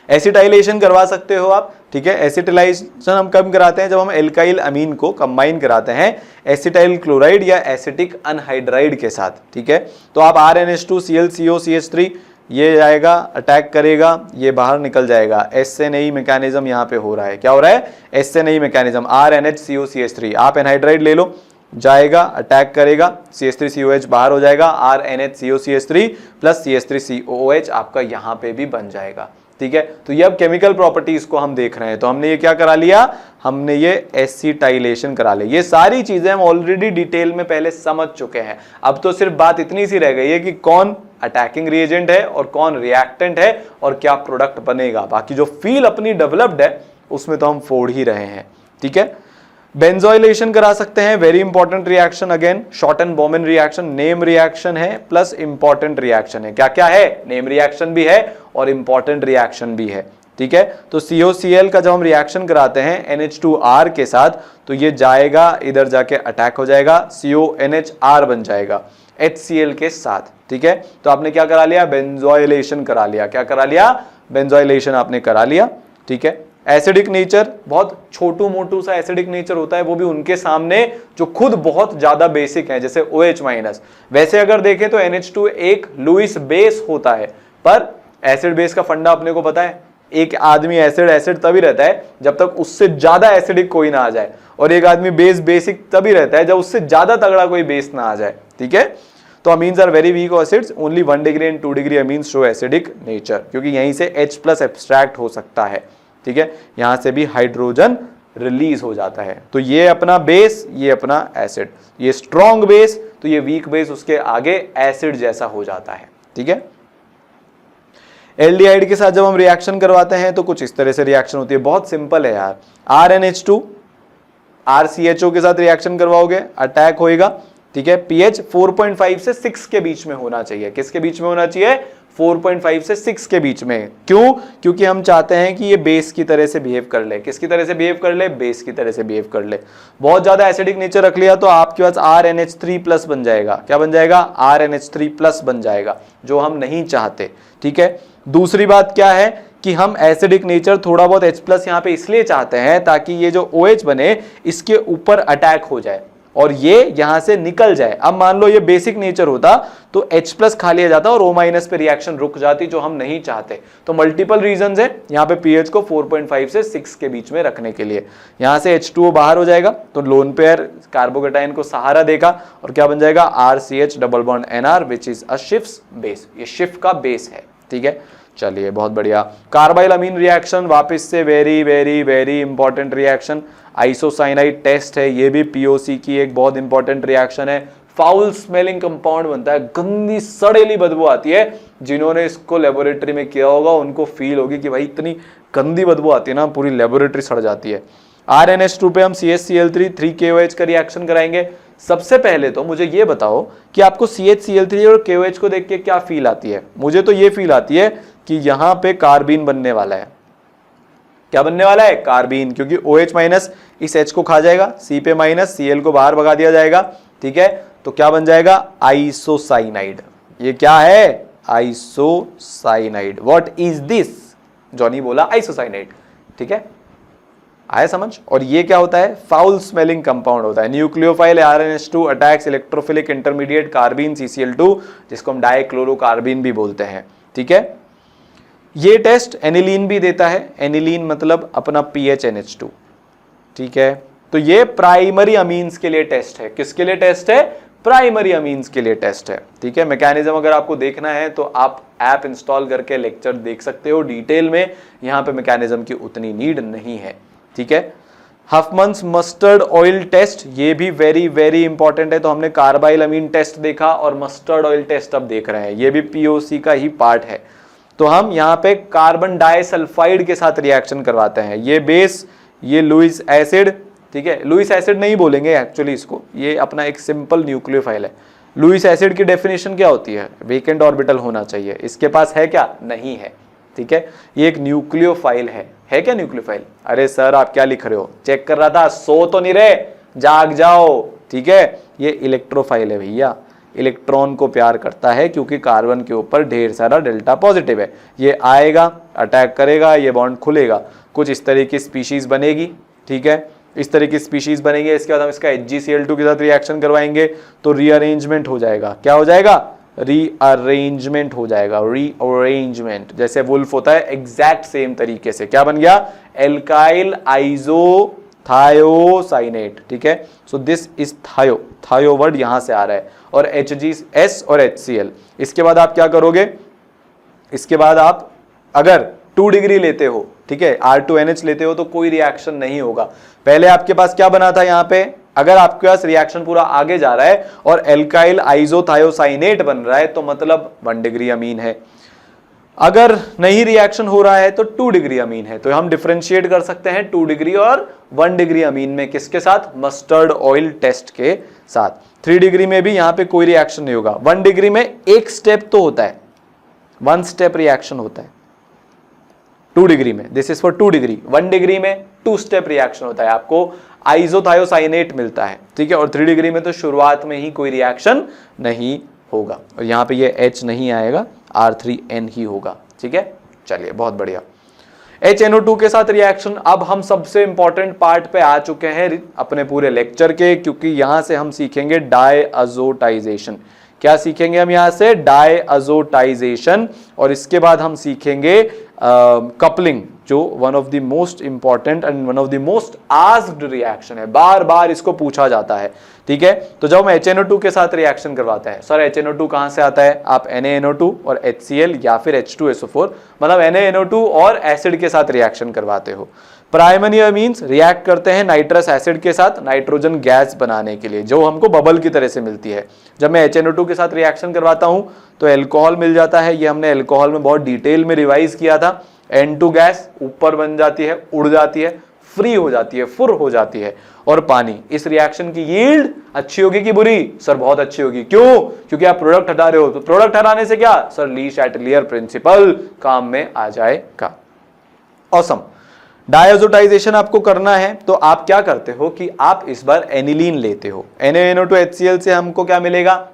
A: एसिटाइलेशन करवा सकते हो आप। ठीक है, एसिटाइलेशन हम कब कराते हैं, जब हम एल्काइल अमीन को कंबाइन कराते हैं एसिटाइल क्लोराइड या एसिटिक अनहाइड्राइड के साथ। ठीक है, तो आप RNH2ClCO CH3 ये जाएगा, अटैक करेगा, ये बाहर निकल जाएगा। SNAE मैकेनिज्म यहाँ पे हो रहा है। क्या हो रहा है, SNAE मैकेनिज्म, RNHCOCH3। आप एनहाइड्राइड ले लो, जाएगा, अटैक करेगा, CH3COH बाहर हो जाएगा, RNHCOCH3 प्लस CH3COOH आपका यहाँ पे भी बन जाएगा। ठीक है, तो ये अब केमिकल प्रॉपर्टीज को हम देख रहे हैं। तो हमने ये क्या करा लिया, हमने ये एसिटाइलेशन करा लिया। ये सारी चीजें हम ऑलरेडी डिटेल में पहले समझ चुके हैं। अब तो सिर्फ बात इतनी सी रह गई है कि कौन अटैकिंग रिएजेंट है और कौन रिएक्टेंट है और क्या प्रोडक्ट बनेगा। बाकी जो फील अपनी डेवलप्ड है उसमें तो हम फोड़ ही रहे हैं। ठीक है, बेंजोइलेशन करा सकते हैं, very important reaction, again shorten बोमेन reaction, name reaction है प्लस इंपॉर्टेंट रिएक्शन है। क्या क्या है, नेम रिएक्शन भी है और इंपॉर्टेंट रिएक्शन भी है। ठीक है, तो COCl का जब हम रिएक्शन कराते हैं NH2R के साथ तो ये जाएगा, इधर जाके अटैक हो जाएगा, CONHR बन जाएगा HCl के साथ। ठीक है, तो आपने क्या करा लिया, बेंजोइलेशन करा लिया। क्या करा लिया, बेंजोइलेशन आपने करा लिया। ठीक है, एसिडिक नेचर बहुत छोटू मोटू सा एसिडिक नेचर होता है, वो भी उनके सामने जो खुद बहुत ज्यादा बेसिक है, जैसे OH-। वैसे अगर देखें तो NH2 एक लुईस बेस होता है, पर एसिड बेस का फंडा अपने को पता है, एक आदमी एसिड तभी रहता है जब तक उससे ज्यादा एसिडिक कोई ना आ जाए, और एक आदमी बेसिक तभी रहता है जब उससे ज्यादा तगड़ा कोई बेस ना आ जाए। ठीक है, तो amines are very weak acids, only 1 degree and 2 degree amines show acidic nature, क्योंकि यहीं से H+ एब्स्ट्रैक्ट हो सकता है। ठीक है, यहां से भी हाइड्रोजन रिलीज हो जाता है। तो ये अपना बेस, ये अपना एसिड, ये स्ट्रॉन्ग बेस, तो ये वीक बेस उसके आगे एसिड जैसा हो जाता है। ठीक है, एल्डिहाइड के साथ जब हम रिएक्शन करवाते हैं तो कुछ इस तरह से रिएक्शन होती है, बहुत सिंपल है यार। RNH2 RCHO के साथ रिएक्शन करवाओगे, अटैक होएगा। ठीक है, pH 4.5 से 6 के बीच में होना चाहिए। किसके बीच में होना चाहिए? 4.5 से 6 के बीच में। क्यों? क्योंकि हम चाहते हैं कि ये बेस की तरह से बिहेव कर ले। किसकी तरह से बिहेव कर ले? बेस की तरह से बिहेव कर ले। बहुत ज्यादा एसिडिक नेचर रख लिया तो आपके पास RNH3+ बन जाएगा। क्या बन जाएगा? RNH3+ बन जाएगा, जो हम नहीं चाहते। ठीक है, दूसरी बात क्या है कि हम एसिडिक नेचर थोड़ा बहुत H+ यहाँ पे इसलिए चाहते हैं ताकि ये जो OH बने इसके ऊपर अटैक हो जाए और ये यहां से निकल जाए। अब मान लो ये बेसिक नेचर होता तो H+ खा लिया जाता और O- पे रिएक्शन रुक जाती, जो हम नहीं चाहते। तो मल्टीपल रीजंस है यहाँ पे pH को 4.5 से 6 के बीच में रखने के लिए। यहां से H2O बाहर हो जाएगा तो लोन पेयर कार्बोकेटाइन को सहारा देगा और क्या बन जाएगा? RCH double bond NR which is a Schiff's base. ये शिफ्ट का बेस है। ठीक है, चलिए बहुत बढ़िया। कार्बाइल अमीन रिएक्शन वापस से very very very important reaction, isocyanide test है। ये भी POC की एक बहुत इंपॉर्टेंट रिएक्शन है। फाउल स्मेलिंग कंपाउंड बनता है, गंदी सड़ेली बदबू आती है। जिन्होंने इसको लेबोरेटरी में किया होगा उनको फील होगी कि भाई इतनी गंदी बदबू आती है ना, पूरी लेबोरेटरी सड़ जाती है। RNH2 पे हम CHCl3 3KOH का रिएक्शन कराएंगे। सबसे पहले तो मुझे ये बताओ कि आपको CHCl3 और KOH को देख के क्या फील आती है? मुझे तो ये फील आती है कि यहां पे कार्बीन बनने वाला है। क्या बनने वाला है? कार्बीन, क्योंकि OH- इस H को खा जाएगा, C पे माइनस, Cl को बाहर भगा दिया जाएगा। ठीक है, तो क्या बन जाएगा? आइसोसाइनाइड। ये क्या है? Isocyanide. What is this? Johnny बोला आइसोसाइनाइड। ठीक है, आया समझ? और ये क्या होता है? फाउल स्मेलिंग कंपाउंड होता है। Nucleophile RNH2 attacks electrophilic intermediate carbene CCl2, जिसको हम डाइक्लोरोकार्बीन भी बोलते हैं। ठीक है, ये टेस्ट एनिलीन भी देता है। एनिलीन मतलब अपना pH NH2। ठीक है, तो ये प्राइमरी अमीन्स के लिए टेस्ट है। किसके लिए टेस्ट है? प्राइमरी अमीन्स के लिए टेस्ट है। ठीक है, मैकेनिज्म अगर आपको देखना है तो आप ऐप इंस्टॉल करके लेक्चर देख सकते हो डिटेल में। यहां पे मैकेनिज्म की उतनी नीड नहीं है। ठीक है, हफमन्स मस्टर्ड ऑयल टेस्ट, ये भी वेरी वेरी इंपॉर्टेंट है। तो हमने कार्बाइल अमीन टेस्ट देखा और मस्टर्ड ऑयल टेस्ट अब देख रहे हैं, ये भी POC का ही पार्ट है। तो हम यहाँ पे कार्बन डाइसल्फाइड के साथ रिएक्शन करवाते हैं। ये बेस, ये लुईस एसिड। ठीक है, लुईस एसिड नहीं बोलेंगे एक्चुअली इसको, ये अपना एक सिंपल न्यूक्लियोफाइल है। लुईस एसिड की डेफिनेशन क्या होती है? वेकेंट ऑर्बिटल होना चाहिए। इसके पास है क्या? नहीं है। ठीक है, ये एक न्यूक्लियोफाइल है क्या न्यूक्लियोफाइल? अरे सर आप क्या लिख रहे हो? चेक कर रहा था, सो तो नहीं रहे, जाग जाओ। ठीक है, ये इलेक्ट्रोफाइल है भैया, इलेक्ट्रॉन को प्यार करता है क्योंकि कार्बन के ऊपर ढेर सारा डेल्टा पॉजिटिव है। ये आएगा, अटैक करेगा, ये बॉन्ड खुलेगा, कुछ इस तरह की स्पीशीज बनेगी। ठीक है, इस तरह की स्पीशीज बनेगी। इसके बाद हम इसका HgCl2 के साथ रिएक्शन करवाएंगे तो रीअरेंजमेंट हो जाएगा। क्या हो जाएगा? रीअरेंजमेंट हो जाएगा। रीअरेंजमेंट जैसे वुल्फ होता है, एग्जैक्ट सेम तरीके से क्या बन गया? Alkyl isothiocyanate. ठीक है, सो दिस इज थायो, थायो वर्ड यहां से आ रहा है, और HgS और HCl। इसके बाद आप क्या करोगे? इसके बाद आप अगर 2 डिग्री लेते हो, ठीक है, R2NH लेते हो तो कोई रिएक्शन नहीं होगा। पहले आपके पास क्या बना था यहाँ पे? अगर आपके पास रिएक्शन पूरा आगे जा रहा है और एल्काइल आइसोथायोसाइनेट बन रहा है तो मतलब 1 डिग्री अमीन है। अगर नहीं रिएक्शन हो रहा है तो 2 डिग्री अमीन है। तो हम डिफरेंशिएट कर सकते हैं 2 डिग्री और 1 डिग्री अमीन में। किसके साथ? मस्टर्ड ऑयल टेस्ट के साथ। 3 डिग्री में भी यहां पे कोई रिएक्शन नहीं होगा। 1 डिग्री में एक स्टेप तो होता है, 1 स्टेप रिएक्शन होता है। 2 डिग्री में, this is for 2 degree. 1 degree में 2 स्टेप रिएक्शन होता है, आपको आइसोथायोसाइनेट मिलता है। ठीक है, और 3 डिग्री में तो शुरुआत में ही कोई रिएक्शन नहीं होगा और यहां पे ये H नहीं आएगा, R3N ही होगा। ठीक है, चलिए बहुत बढ़िया। HNO2 के साथ रिएक्शन। अब हम सबसे इंपॉर्टेंट पार्ट पे आ चुके हैं अपने पूरे लेक्चर के, क्योंकि यहां से हम सीखेंगे डायअज़ोटाइजेशन। क्या सीखेंगे हम यहां से? डायअज़ोटाइजेशन। और इसके बाद हम सीखेंगे कपलिंग, जो one of the most important and one of the most asked reaction है, बार बार इसको पूछा जाता है। ठीक है, तो जब हम HNO2 के साथ रिएक्शन करवाते हैं, सर HNO2 कहां से आता है? आप NaNO2 और HCl या फिर H2SO4, मतलब NaNO2 और एसिड के साथ रिएक्शन करवाते हो। प्राइमरी मींस रिएक्ट करते हैं नाइट्रस एसिड के साथ नाइट्रोजन गैस बनाने के लिए, जो हमको बबल की तरह से मिलती है। जब मैं HNO2 के साथ रिएक्शन करवाता हूं तो अल्कोहल मिल जाता है। ये हमने अल्कोहल में बहुत डिटेल में रिवाइज किया था। N2 गैस ऊपर बन जाती है, उड़ जाती है, फ्री हो जाती है, फुर हो जाती है। और पानी, इस रिएक्शन की यील्ड अच्छी होगी कि बुरी? सर बहुत अच्छी होगी। क्यों? क्योंकि आप प्रोडक्ट हटा रहे हो। तो प्रोडक्ट हटाने से क्या? सर ली चैटलियर प्रिंसिपल काम में आ जाएगा। ऑसम। डायअज़ोटाइजेशन आपको करना है तो आप क्या करते हो कि आप इस बार एनिलीन लेते हो। NaNO2HCl से हमको क्या मिलेगा?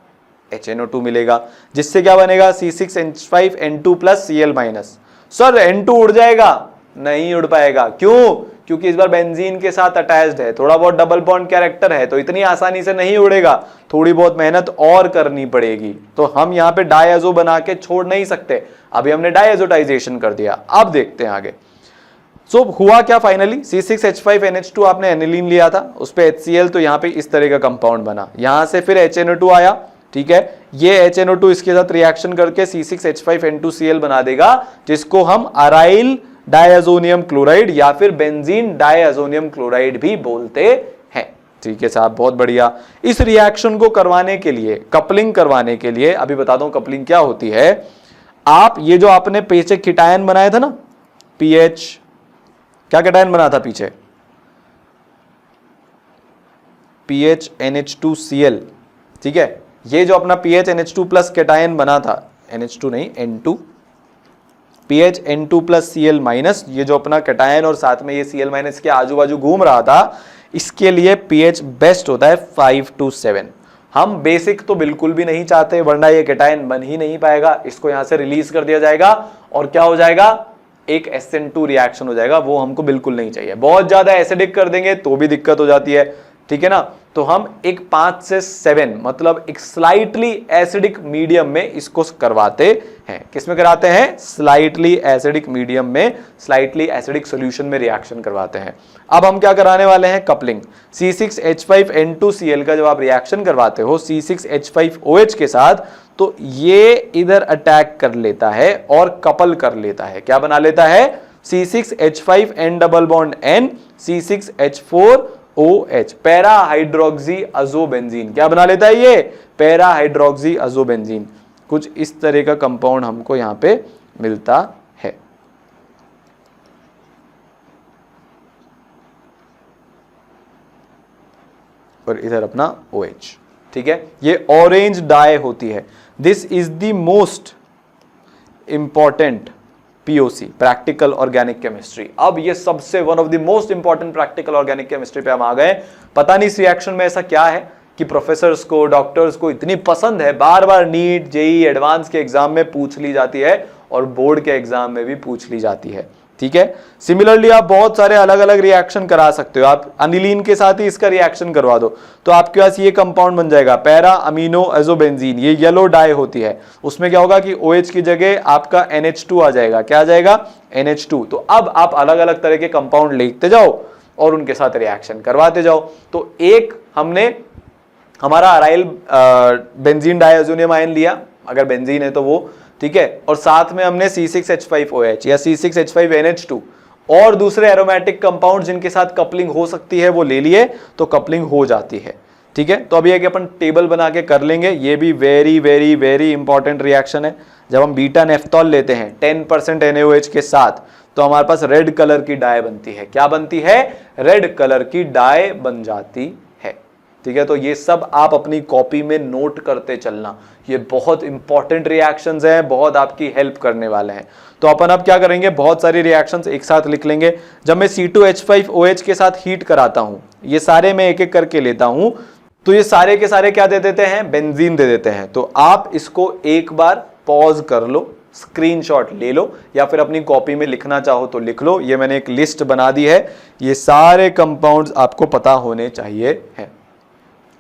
A: HNO2 मिलेगा, जिससे क्या बनेगा? C6H5N2 plus Cl-। Sir N2 उड़ जाएगा? नहीं उड़ पाएगा। क्यों? क्योंकि इस बार बेंजीन के साथ अटैच्ड है, थोड़ा बहुत डबल बॉन्ड कैरेक्टर है, तो इतनी आसानी से नहीं उड़ेगा, थोड़ी बहुत मेहनत और करनी पड़ेगी। तो हम यहाँ पे डायअज़ो बना के छोड़ नहीं सकते। अभी हमने डायअज़ोटाइजेशन कर दिया, अब देखते हैं आगे। सो हुआ क्या फाइनली? C6H5NH2 आपने एनिलीन लिया था, उस पे HCl, तो यहाँ पे इस तरह का कंपाउंड बना। यहां से फिर HNO2 आया, ठीक है, ये HNO2 इसके साथ रिएक्शन करके C6H5N2Cl बना देगा, जिसको हम अराइल डायअज़ोनियम क्लोराइड या फिर बेंजीन डायअज़ोनियम क्लोराइड भी बोलते हैं। ठीक है साहब, बहुत बढ़िया। इस रिएक्शन को करवाने के लिए, कपलिंग करवाने के लिए, अभी बता दूं कपलिंग क्या होती है। आप ये जो आपने पीछे कीटायन बनाया था ना, PH, क्या कैटायन बना था पीछे? PHNH2Cl, ठीक है, ये जो अपना PHNH2 प्लस कैटायन बना था, NH2 नहीं N2, PHN2 plus Cl minus, ये जो अपना कैटायन और साथ में ये Cl माइनस के आजू बाजू घूम रहा था, इसके लिए pH बेस्ट होता है 5 to 7। हम बेसिक तो बिल्कुल भी नहीं चाहते, वरना ये कैटायन बन ही नहीं पाएगा। इसको यहां से रिलीज कर दिया जाएगा और क्या हो जाएगा? एक SN2 रिएक्शन हो जाएगा, वो हमको बिल्कुल नहीं चाहिए। बहुत ज्यादा एसिडिक कर देंगे तो भी दिक्कत हो जाती है, ठीक है ना। तो हम एक 5 से 7, मतलब एक स्लाइटली एसिडिक मीडियम में इसको करवाते हैं। किसमें कराते हैं? स्लाइटली एसिडिक मीडियम में, स्लाइटली एसिडिक सॉल्यूशन में रिएक्शन करवाते हैं। अब हम क्या कराने वाले हैं? कपलिंग। C6H5N2Cl का जब आप रिएक्शन करवाते हो C6H5OH के साथ, तो ये इधर अटैक कर लेता है और कपल कर लेता है। क्या बना लेता है? C6H5N double bond N, C6H4OH, para hydroxy azobenzene. क्या बना लेता है ये? Para hydroxy azobenzene. कुछ इस तरह का कंपाउंड हमको यहां पे मिलता है। और इधर अपना OH, ठीक है, ये ऑरेंज डाई होती है। This is the most important POC, practical organic chemistry. अब ये सबसे one of the most important practical organic chemistry पे हम आ गए। पता नहीं इस रिएक्शन में ऐसा क्या है कि प्रोफेसर्स को, डॉक्टर्स को इतनी पसंद है, बार बार नीट, जेई, एडवांस के एग्जाम में पूछ ली जाती है और बोर्ड के एग्जाम में भी पूछ ली जाती है, ठीक है। सिमिलरली आप बहुत सारे अलग अलग रिएक्शन करा सकते हो। आप अनिलीन के साथ ही इसका रिएक्शन करवा दो तो आपके पास ये कंपाउंड बन जाएगा, पैरा अमीनो एजोबेंजीन। ये येलो डाई होती है, उसमें क्या होगा कि OH की जगह आपका NH2 आ जाएगा। क्या आ जाएगा? NH2। तो अब आप अलग अलग तरह के कंपाउंड लिखते जाओ और उनके साथ रिएक्शन करवाते जाओ। तो एक हमने हमारा अराइल बेंजीन डायअज़ोनियम आयन लिया, अगर बेंजीन है तो वो, ठीक है, और साथ में हमने C6H5OH या C6H5NH2 और दूसरे एरोमेटिक कंपाउंड जिनके साथ कपलिंग हो सकती है वो ले लिए, तो कपलिंग हो जाती है, ठीक है। तो अभी एक अपन टेबल बना के कर लेंगे। ये भी very very very important reaction है। जब हम बीटा नेफ्थॉल लेते हैं 10% NaOH के साथ, तो हमारे पास रेड कलर की डाई बनती है। क्या बनती है? रेड कलर की डाई बन जाती है, ठीक है। तो ये सब आप अपनी कॉपी में नोट करते चलना, ये बहुत इंपॉर्टेंट रिएक्शंस हैं, बहुत आपकी हेल्प करने वाले हैं। तो अपन अब क्या करेंगे? बहुत सारी रिएक्शंस एक साथ लिख लेंगे। जब मैं C2H5OH के साथ हीट कराता हूं, ये सारे मैं एक एक करके लेता हूं, तो ये सारे के सारे क्या दे देते हैं? बेंजीन दे देते हैं। तो आप इसको एक बार पॉज कर लो, स्क्रीनशॉट ले लो या फिर अपनी कॉपी में लिखना चाहो तो लिख लो। ये मैंने एक लिस्ट बना दी है, ये सारे कंपाउंड्स आपको पता होने चाहिए हैं।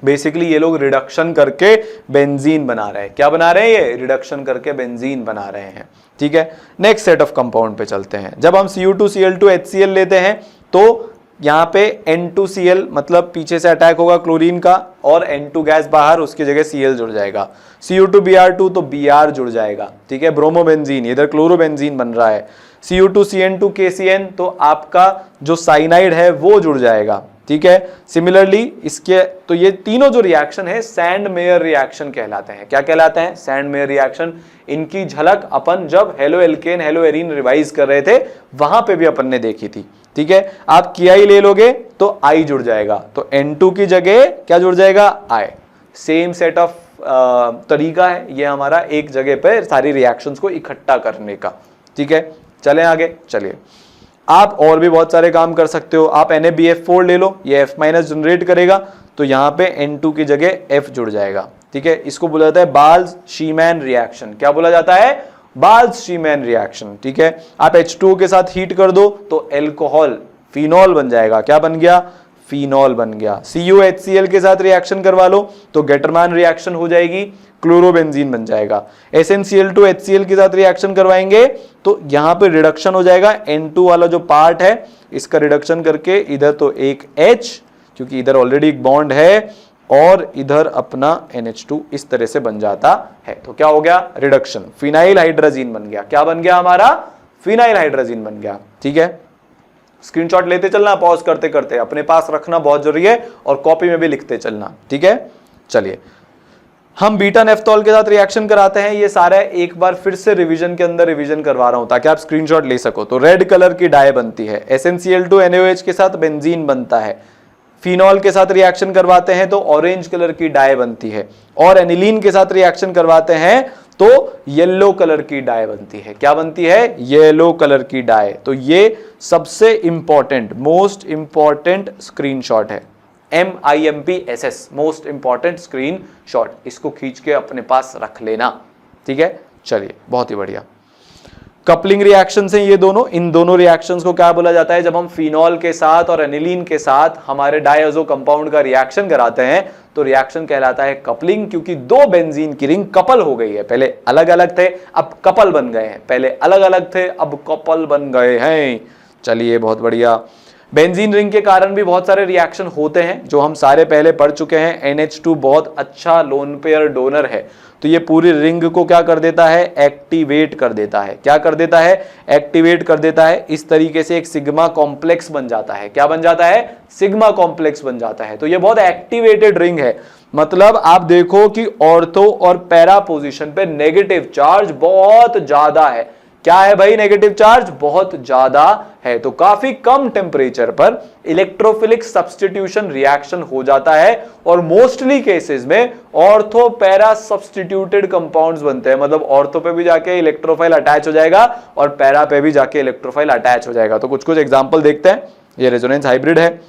A: बेसिकली ये लोग रिडक्शन करके बेंजीन बना रहे हैं। क्या बना रहे हैं? ये रिडक्शन करके बेंजीन बना रहे हैं। ठीक है, नेक्स्ट सेट ऑफ कंपाउंड पे चलते हैं। जब हम Cu2Cl2 HCl लेते हैं तो यहाँ पे N2Cl मतलब पीछे से अटैक होगा क्लोरीन का और N2 गैस बाहर, उसकी जगह Cl जुड़ जाएगा। Cu2Br2 तो Br जुड़ जाएगा। ठीक है, ब्रोमोबेंजीन, इधर क्लोरोबेंजीन बन रहा है। Cu2CN2KCN तो आपका जो साइनाइड है वो जुड़ जाएगा। ठीक है, सिमिलरली इसके तो ये तीनों जो रिएक्शन है सैंड मेयर रिएक्शन कहलाते हैं। क्या कहलाते हैं? Sand mayor reaction. इनकी झलक अपन जब halo alkane hello arene revise कर रहे थे वहां पे भी अपन ने देखी थी। ठीक है, आप Ki ले लोगे तो I जुड़ जाएगा, तो N2 की जगह क्या जुड़ जाएगा? I। सेम सेट ऑफ तरीका है ये हमारा एक जगह पे सारी रिएक्शंस को इकट्ठा करने का। ठीक है, चलें आगे। चलिए, आप और भी बहुत सारे काम कर सकते हो। आप NaBF4 ले लो, ये F- जनरेट करेगा तो यहाँ पे N2 की जगह F जुड़ जाएगा। ठीक है, इसको बोला जाता है बाल्ज-शीमैन रिएक्शन। क्या बोला जाता है? बाल्ज-शीमैन रिएक्शन। ठीक है, आप H2O के साथ हीट कर दो तो एल्कोहल फिनॉल बन जाएगा। क्या बन गया? फिनॉल बन गया। CuHCl के साथ रिएक्शन करवा लो तो गेटरमैन रिएक्शन हो जाएगी, क्लोरोबेंजीन बन जाएगा। SnCl2 HCl के साथ रिएक्शन करवाएंगे तो यहां पे रिडक्शन हो जाएगा। N2 वाला जो पार्ट है इसका रिडक्शन करके इधर तो एक H, क्योंकि इधर ऑलरेडी एक बॉन्ड है, और इधर अपना NH2 इस तरह से बन जाता है। तो क्या हो गया? रिडक्शन, फिनाइल हाइड्रोजीन बन गया। क्या बन गया हमारा? फिनाइल हाइड्रोजीन बन गया। ठीक है, स्क्रीनशॉट लेते चलना, पॉज करते करते, अपने पास रखना बहुत जरूरी है और कॉपी में भी लिखते चलना। ठीक है, चलिए हम बीटा नेफ्थॉल के साथ रिएक्शन कराते हैं। ये सारा एक बार फिर से रिवीजन के अंदर रिवीजन करवा रहा हूं ताकि आप स्क्रीनशॉट ले सको। तो रेड कलर की डाई बनती है, SnCl2 NaOH के साथ बेंजीन बनता है। फिनॉल के साथ रिएक्शन करवाते हैं तो ऑरेंज कलर की डाई बनती है, और एनिलीन के साथ रिएक्शन करवाते हैं तो येलो कलर की डाई बनती है। क्या बनती है? येलो कलर की डाई। तो ये सबसे इंपॉर्टेंट, मोस्ट इंपॉर्टेंट स्क्रीनशॉट है। MIMPSS, most important screenshot. इसको खींच के अपने पास रख लेना। ठीक है, चलिए बहुत ही बढ़िया। कपलिंग रिएक्शन से ये दोनों, इन दोनों रिएक्शंस को क्या बोला जाता है? जब हम फिनॉल के साथ और एनिलीन के साथ हमारे डायज़ो कंपाउंड का रिएक्शन कराते हैं तो रिएक्शन कहलाता है कपलिंग, क्योंकि दो बेंजीन की रिंग कपल हो गई है। पहले अलग अलग थे, अब कपल बन गए हैं। पहले अलग अलग थे, अब कपल बन गए हैं। चलिए बहुत बढ़िया। बेंजीन रिंग के कारण भी बहुत सारे रिएक्शन होते हैं जो हम सारे पहले पढ़ चुके हैं। NH2 बहुत अच्छा लोन पेयर डोनर है, तो ये पूरी रिंग को क्या कर देता है? एक्टिवेट कर देता है। क्या कर देता है? एक्टिवेट कर देता है। इस तरीके से एक सिग्मा कॉम्प्लेक्स बन जाता है। क्या बन जाता है? सिग्मा कॉम्प्लेक्स बन जाता है। तो ये बहुत एक्टिवेटेड रिंग है। मतलब आप देखो कि ऑर्थो और पैरा पोजीशन पे नेगेटिव चार्ज बहुत ज्यादा है। क्या है भाई? नेगेटिव चार्ज बहुत ज्यादा है। तो काफी कम टेम्परेचर पर इलेक्ट्रोफिलिक सब्स्टिट्यूशन रिएक्शन हो जाता है और मोस्टली केसेस में ऑर्थो पैरा सब्स्टिट्यूटेड कंपाउंड्स बनते हैं। मतलब ऑर्थो पे भी जाके इलेक्ट्रोफाइल अटैच हो जाएगा और पैरा पे भी जाके इलेक्ट्रोफाइल अटैच हो जाएगा। तो कुछ कुछ एग्जांपल देखते हैं। ये रेजोनेंस हाइब्रिड है,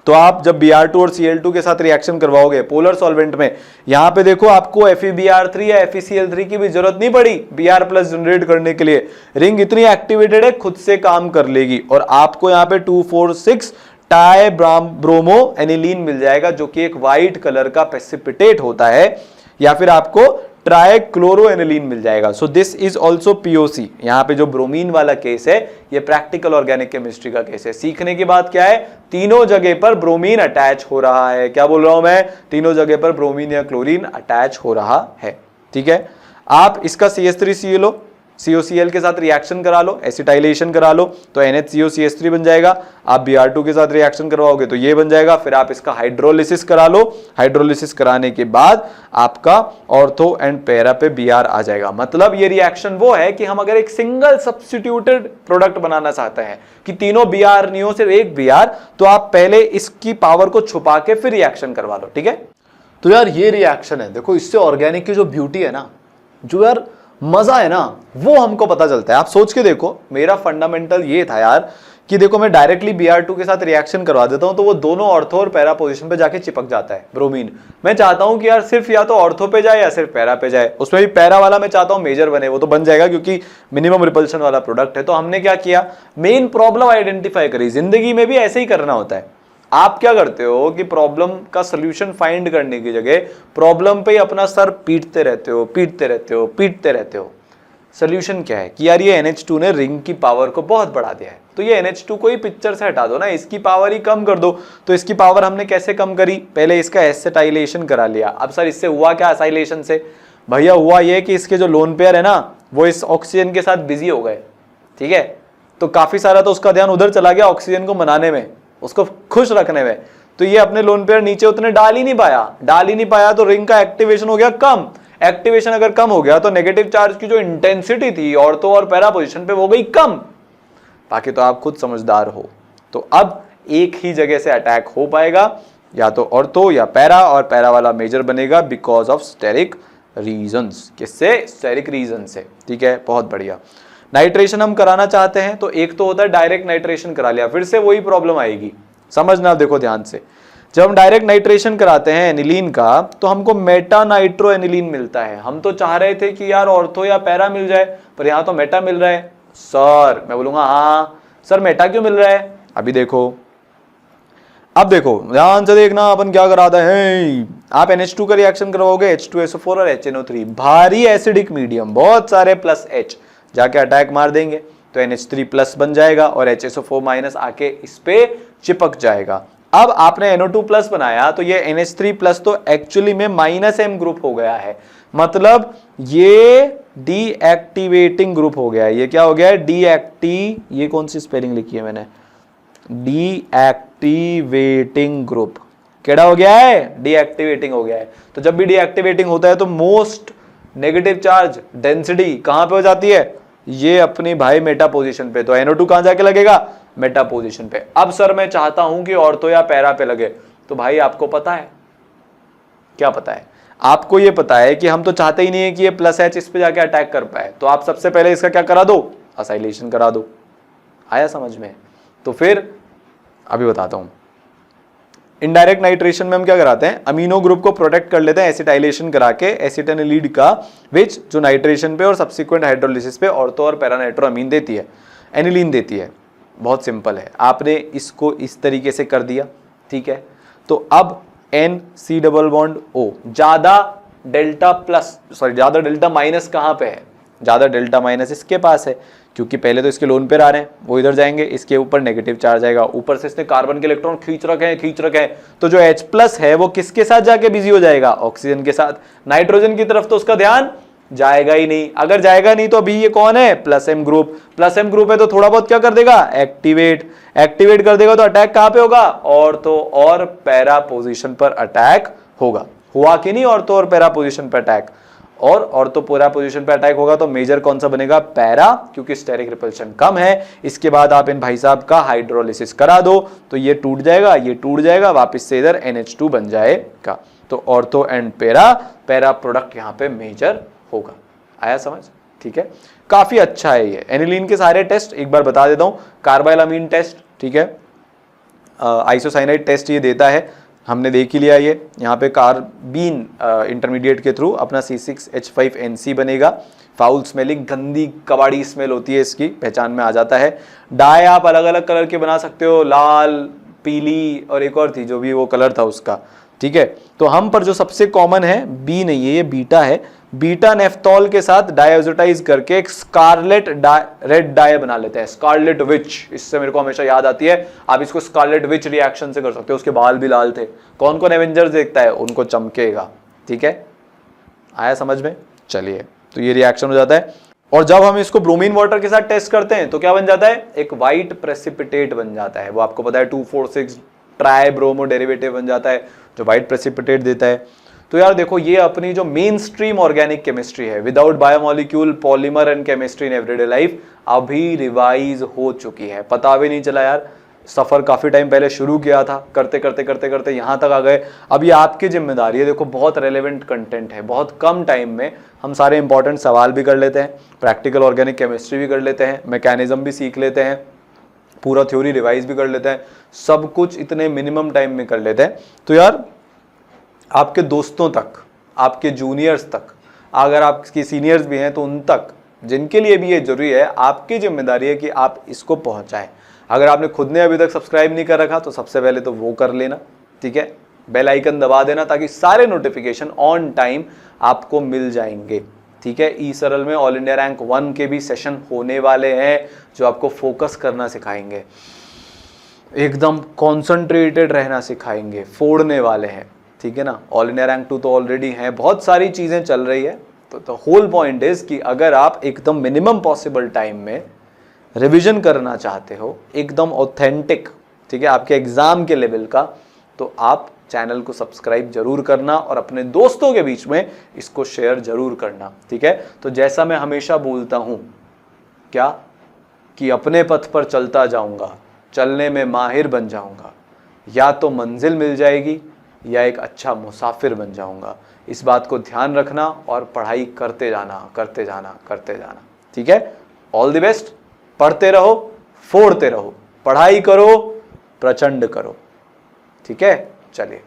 A: तो आप जब Br2 और Cl2 के साथ रिएक्शन करवाओगे पोलर सॉल्वेंट में, यहां पे देखो आपको FeBr3 या FeCl3 की भी जरूरत नहीं पड़ी Br+ जनरेट करने के लिए। रिंग इतनी एक्टिवेटेड है, खुद से काम कर लेगी और आपको यहाँ पे 2,4,6 टाई ब्रोमो एनिलीन मिल जाएगा, जो कि एक व्हाइट कलर का प्रेसिपिटेट होता है, या फिर आपको ट्राइक्लोरोएनिलीन मिल जाएगा। सो दिस इज ऑल्सो POC। यहाँ पे जो ब्रोमीन वाला केस है ये प्रैक्टिकल ऑर्गेनिक केमिस्ट्री का केस है। सीखने की बात क्या है? तीनों जगह पर ब्रोमीन अटैच हो रहा है। क्या बोल रहा हूं मैं? तीनों जगह पर ब्रोमीन या क्लोरीन अटैच हो रहा है। ठीक है, आप इसका CH3Cl COCl के साथ रिएक्शन करा लो, एसिटाइलेशन करा लो तो NHCOCH3 बन जाएगा। आप Br2 के साथ रिएक्शन करवाओगे तो ये बन जाएगा। फिर आप इसका हाइड्रोलिसिस करा लो, हाइड्रोलिसिस कराने के बाद आपका ऑर्थो एंड पैरा पे Br आ जाएगा। मतलब ये रिएक्शन वो है कि हम अगर एक सिंगल सब्स्टिट्यूटेड प्रोडक्ट बनाना चाहते हैं कि तीनों Br नहीं हो, सिर्फ एक Br, तो आप पहले इसकी पावर को छुपा के फिर रिएक्शन करवा लो। ठीक है, तो यार ये रिएक्शन है, देखो इससे ऑर्गेनिक की जो ब्यूटी है ना, जो यार मजा है ना, वो हमको पता चलता है। आप सोच के देखो, मेरा फंडामेंटल ये था यार कि देखो मैं डायरेक्टली Br2 के साथ रिएक्शन करवा देता हूं तो वो दोनों ऑर्थो और पैरा पोजीशन पे जाके चिपक जाता है ब्रोमीन। मैं चाहता हूं कि यार सिर्फ या तो ऑर्थो पे जाए या सिर्फ पैरा पे जाए, उसमें भी पैरा वाला मैं चाहता हूं मेजर बने, वो तो बन जाएगा क्योंकि मिनिमम रिपल्शन वाला प्रोडक्ट है। तो हमने क्या किया, मेन प्रॉब्लम आइडेंटिफाई करी। जिंदगी में भी ऐसे ही करना होता है। आप क्या करते हो कि प्रॉब्लम का सोल्यूशन फाइंड करने की जगह प्रॉब्लम पे अपना सर पीटते रहते हो, पीटते रहते हो, पीटते रहते हो। सोल्यूशन क्या है कि यार ये NH2 ने रिंग की पावर को बहुत बढ़ा दिया है, तो ये NH2 को ही पिक्चर से हटा दो ना, इसकी पावर ही कम कर दो। तो इसकी पावर हमने कैसे कम करी, पहले इसका एसिटाइलेशन करा लिया। अब सर इससे हुआ क्या एसाइलेशन से, भैया हुआ ये कि इसके जो लोन पेयर है ना वो इस ऑक्सीजन के साथ बिजी हो गए, ठीक है। तो काफी सारा तो उसका ध्यान उधर चला गया ऑक्सीजन को मनाने में, उसको खुश रखने में। तो ये अपने लोन पेयर नीचे उतने डाल ही नहीं पाया, तो रिंग का एक्टिवेशन हो गया कम। एक्टिवेशन अगर कम हो गया तो नेगेटिव चार्ज की जो इंटेंसिटी थी ऑर्थो और पैरा पोजीशन पे वो गई कम। बाकी तो आप खुद समझदार हो। तो अब एक ही जगह से अटैक हो पाएगा, या तो ऑर्थो या पैरा, और पैरा वाला मेजर बनेगा बिकॉज ऑफ स्टेरिक रीजंस। किससे, स्टेरिक रीजन से, ठीक है। बहुत बढ़िया। नाइट्रेशन हम कराना चाहते हैं तो एक तो होता है डायरेक्ट नाइट्रेशन करा लिया, फिर से वही प्रॉब्लम आएगी, समझना देखो ध्यान से। जब हम डायरेक्ट नाइट्रेशन कराते हैं एनिलीन का तो हमको मेटा नाइट्रो एनिलीन मिलता है। हम तो चाह रहे थे कि यार ऑर्थो या पैरा मिल जाए, पर यहां तो मेटा मिल रहा है। सर मैं बोलूंगा हाँ सर मेटा क्यों मिल रहा है, अभी देखो। अब देखो ध्यान से देखना अपन क्या कराते हैं। आप NH2 का रिएक्शन करवाओगे, H2SO4 और HNO3, भारी एसिडिक मीडियम, बहुत सारे प्लस H जाके अटैक मार देंगे तो NH3 प्लस बन जाएगा और HSO4 माइनस आके इस पे चिपक जाएगा। अब आपने NO2 प्लस बनाया तो ये NH3 प्लस तो एक्चुअली में -M ग्रुप हो गया है, मतलब ये डीएक्टिवेटिंग ग्रुप हो गया है। ये क्या हो गया है, ये कौन सी स्पेलिंग लिखी है मैंने, डीएक्टिवेटिंग ग्रुप। केड़ा हो गया है, डीएक्टिवेटिंग हो गया है। तो जब भी डीएक्टिवेटिंग होता है तो मोस्ट नेगेटिव चार्ज डेंसिटी कहां पे हो जाती है, ये अपनी भाई मेटा पोजीशन पे। तो NO2 कहां जाके लगेगा, मेटा पोजीशन पे। अब सर मैं चाहता हूं कि ऑर्थो या पैरा पे लगे, तो भाई आपको पता है क्या, पता है आपको, ये पता है कि हम तो चाहते ही नहीं है कि ये प्लस H इस पे जाके अटैक कर पाए। तो आप सबसे पहले इसका क्या करा दो, असाइलेशन करा दो। आया समझ में। तो फिर अभी बताता हूं, इनडायरेक्ट नाइट्रेशन में हम क्या कराते हैं, अमीनो ग्रुप को प्रोटेक्ट कर लेते हैं एसिटाइलेशन करा के एसिटाइलिड का, विच जो नाइट्रेशन पे और सब्सिक्वेंट हाइड्रोलिसिस पे ऑर्थो और पैरा नाइट्रोअमीन देती है, एनिलीन देती है। बहुत सिंपल है, आपने इसको इस तरीके से कर दिया, ठीक है। तो अब NC डबल बॉन्ड O, ज्यादा डेल्टा प्लस, सॉरी ज्यादा डेल्टा माइनस कहां पे है, ज्यादा डेल्टा माइनस इसके पास है, क्योंकि पहले तो इसके लोन पे आ रहे हैं, वो इधर जाएंगे, इसके ऊपर नेगेटिव चार्ज आएगा, ऊपर से इसने कार्बन के इलेक्ट्रॉन खींच रखे हैं, तो जो H प्लस है वो किसके साथ जाके बिजी हो जाएगा, ऑक्सीजन के साथ। नाइट्रोजन की तरफ तो उसका ध्यान जाएगा ही नहीं। अगर जाएगा नहीं तो अभी ये कौन है, plus M group. Plus M group है तो थोड़ा बहुत क्या कर देगा, एक्टिवेट कर देगा। तो अटैक कहां पे होगा, ऑर्थो और पैरा पोजीशन पर अटैक होगा। हुआ कि नहीं ऑर्थो और पैरा पोजीशन पर अटैक, और ऑर्थो पैरा पोजीशन पे अटैक होगा तो मेजर कौन सा बनेगा, पैरा, क्योंकि स्टेरिक रिपल्शन कम है। इसके बाद आप इन भाई साहब का हाइड्रोलिसिस करा दो तो ये टूट जाएगा, ये टूट जाएगा, वापस से इधर NH2 बन जाएगा। तो ऑर्थो एंड पैरा प्रोडक्ट यहाँ पे मेजर होगा। आया समझ, ठीक है। काफी अच्छा है ये एनिलीन के सारे टेस्ट, एक बार बता देता हूं। कार्बाइलामीन टेस्ट, ठीक है, आइसोसाइनाइड टेस्ट ये देता है, हमने देख ही लिया। ये यहाँ पे कार्बीन इंटरमीडिएट के थ्रू अपना C6H5NC बनेगा। फाउल स्मेलिंग, गंदी कबाड़ी स्मेल होती है इसकी, पहचान में आ जाता है। डाई आप अलग अलग कलर के बना सकते हो, लाल, पीली और एक और थी जो भी वो कलर था उसका, ठीक है। तो हम पर जो सबसे कॉमन है बी नहीं है, ये बीटा है। बीटा नेफ्थॉल के साथ डायजोटाइज करके एक स्कारलेट रेड डाई बना लेते हैं, स्कारलेट विच। इससे मेरे को हमेशा याद आती है, आप इसको स्कारलेट विच रिएक्शन से कर सकते हो। उसके बाल भी लाल थे। कौन कौन एवेंजर्स देखता है, उनको चमकेगा, ठीक है। आया समझ में, चलिए। तो ये रिएक्शन हो जाता है। और जब हम इसको ब्रोमीन वाटर के साथ टेस्ट करते हैं तो क्या बन जाता है, एक व्हाइट प्रेसिपिटेट बन जाता है। वो आपको पता है 2,4,6 ट्राई ब्रोमो डेरिवेटिव बन जाता है जो व्हाइट प्रेसिपिटेट देता है। तो यार देखो, ये अपनी जो मेन स्ट्रीम ऑर्गेनिक केमिस्ट्री है, without biomolecule polymer and chemistry in everyday life, अभी रिवाइज हो चुकी है। पता भी नहीं चला यार, सफर काफी टाइम पहले शुरू किया था, करते करते करते करते यहां तक आ गए। अब ये आपकी जिम्मेदारी है। देखो बहुत रेलेवेंट कंटेंट है, बहुत कम टाइम में हम सारे इंपॉर्टेंट सवाल भी कर लेते हैं, प्रैक्टिकल ऑर्गेनिक केमिस्ट्री भी कर लेते हैं, मैकेनिज्म भी सीख लेते हैं, पूरा थ्योरी रिवाइज भी कर लेते हैं, सब कुछ इतने मिनिमम टाइम में कर लेते हैं। तो यार आपके दोस्तों तक, आपके जूनियर्स तक, अगर आपके सीनियर्स भी हैं तो उन तक, जिनके लिए भी ये जरूरी है, आपकी जिम्मेदारी है कि आप इसको पहुंचाएं। अगर आपने खुद ने अभी तक सब्सक्राइब नहीं कर रखा तो सबसे पहले तो वो कर लेना, ठीक है, बेल आइकन दबा देना ताकि सारे नोटिफिकेशन ऑन टाइम आपको मिल जाएंगे, ठीक है। ई सरल में ऑल इंडिया रैंक 1 के भी सेशन होने वाले हैं जो आपको फोकस करना सिखाएंगे, एकदम कॉन्सेंट्रेटेड रहना सिखाएंगे, फोड़ने वाले हैं, ठीक है ना। ऑल इंडिया रैंक 2 तो ऑलरेडी है, बहुत सारी चीजें चल रही है। तो द होल पॉइंट इज कि अगर आप एकदम मिनिमम पॉसिबल टाइम में रिवीजन करना चाहते हो, एकदम ऑथेंटिक, ठीक है, आपके एग्जाम के लेवल का, तो आप चैनल को सब्सक्राइब जरूर करना और अपने दोस्तों के बीच में इसको शेयर जरूर करना, ठीक है। तो जैसा मैं हमेशा बोलता हूं क्या, कि अपने पथ पर चलता जाऊंगा, चलने में माहिर बन जाऊंगा, या तो मंजिल मिल जाएगी या एक अच्छा मुसाफिर बन जाऊंगा। इस बात को ध्यान रखना और पढ़ाई करते जाना, करते जाना, करते जाना, ठीक है। ऑल द बेस्ट, पढ़ते रहो, फोड़ते रहो, पढ़ाई करो, प्रचंड करो, ठीक है। चलिए।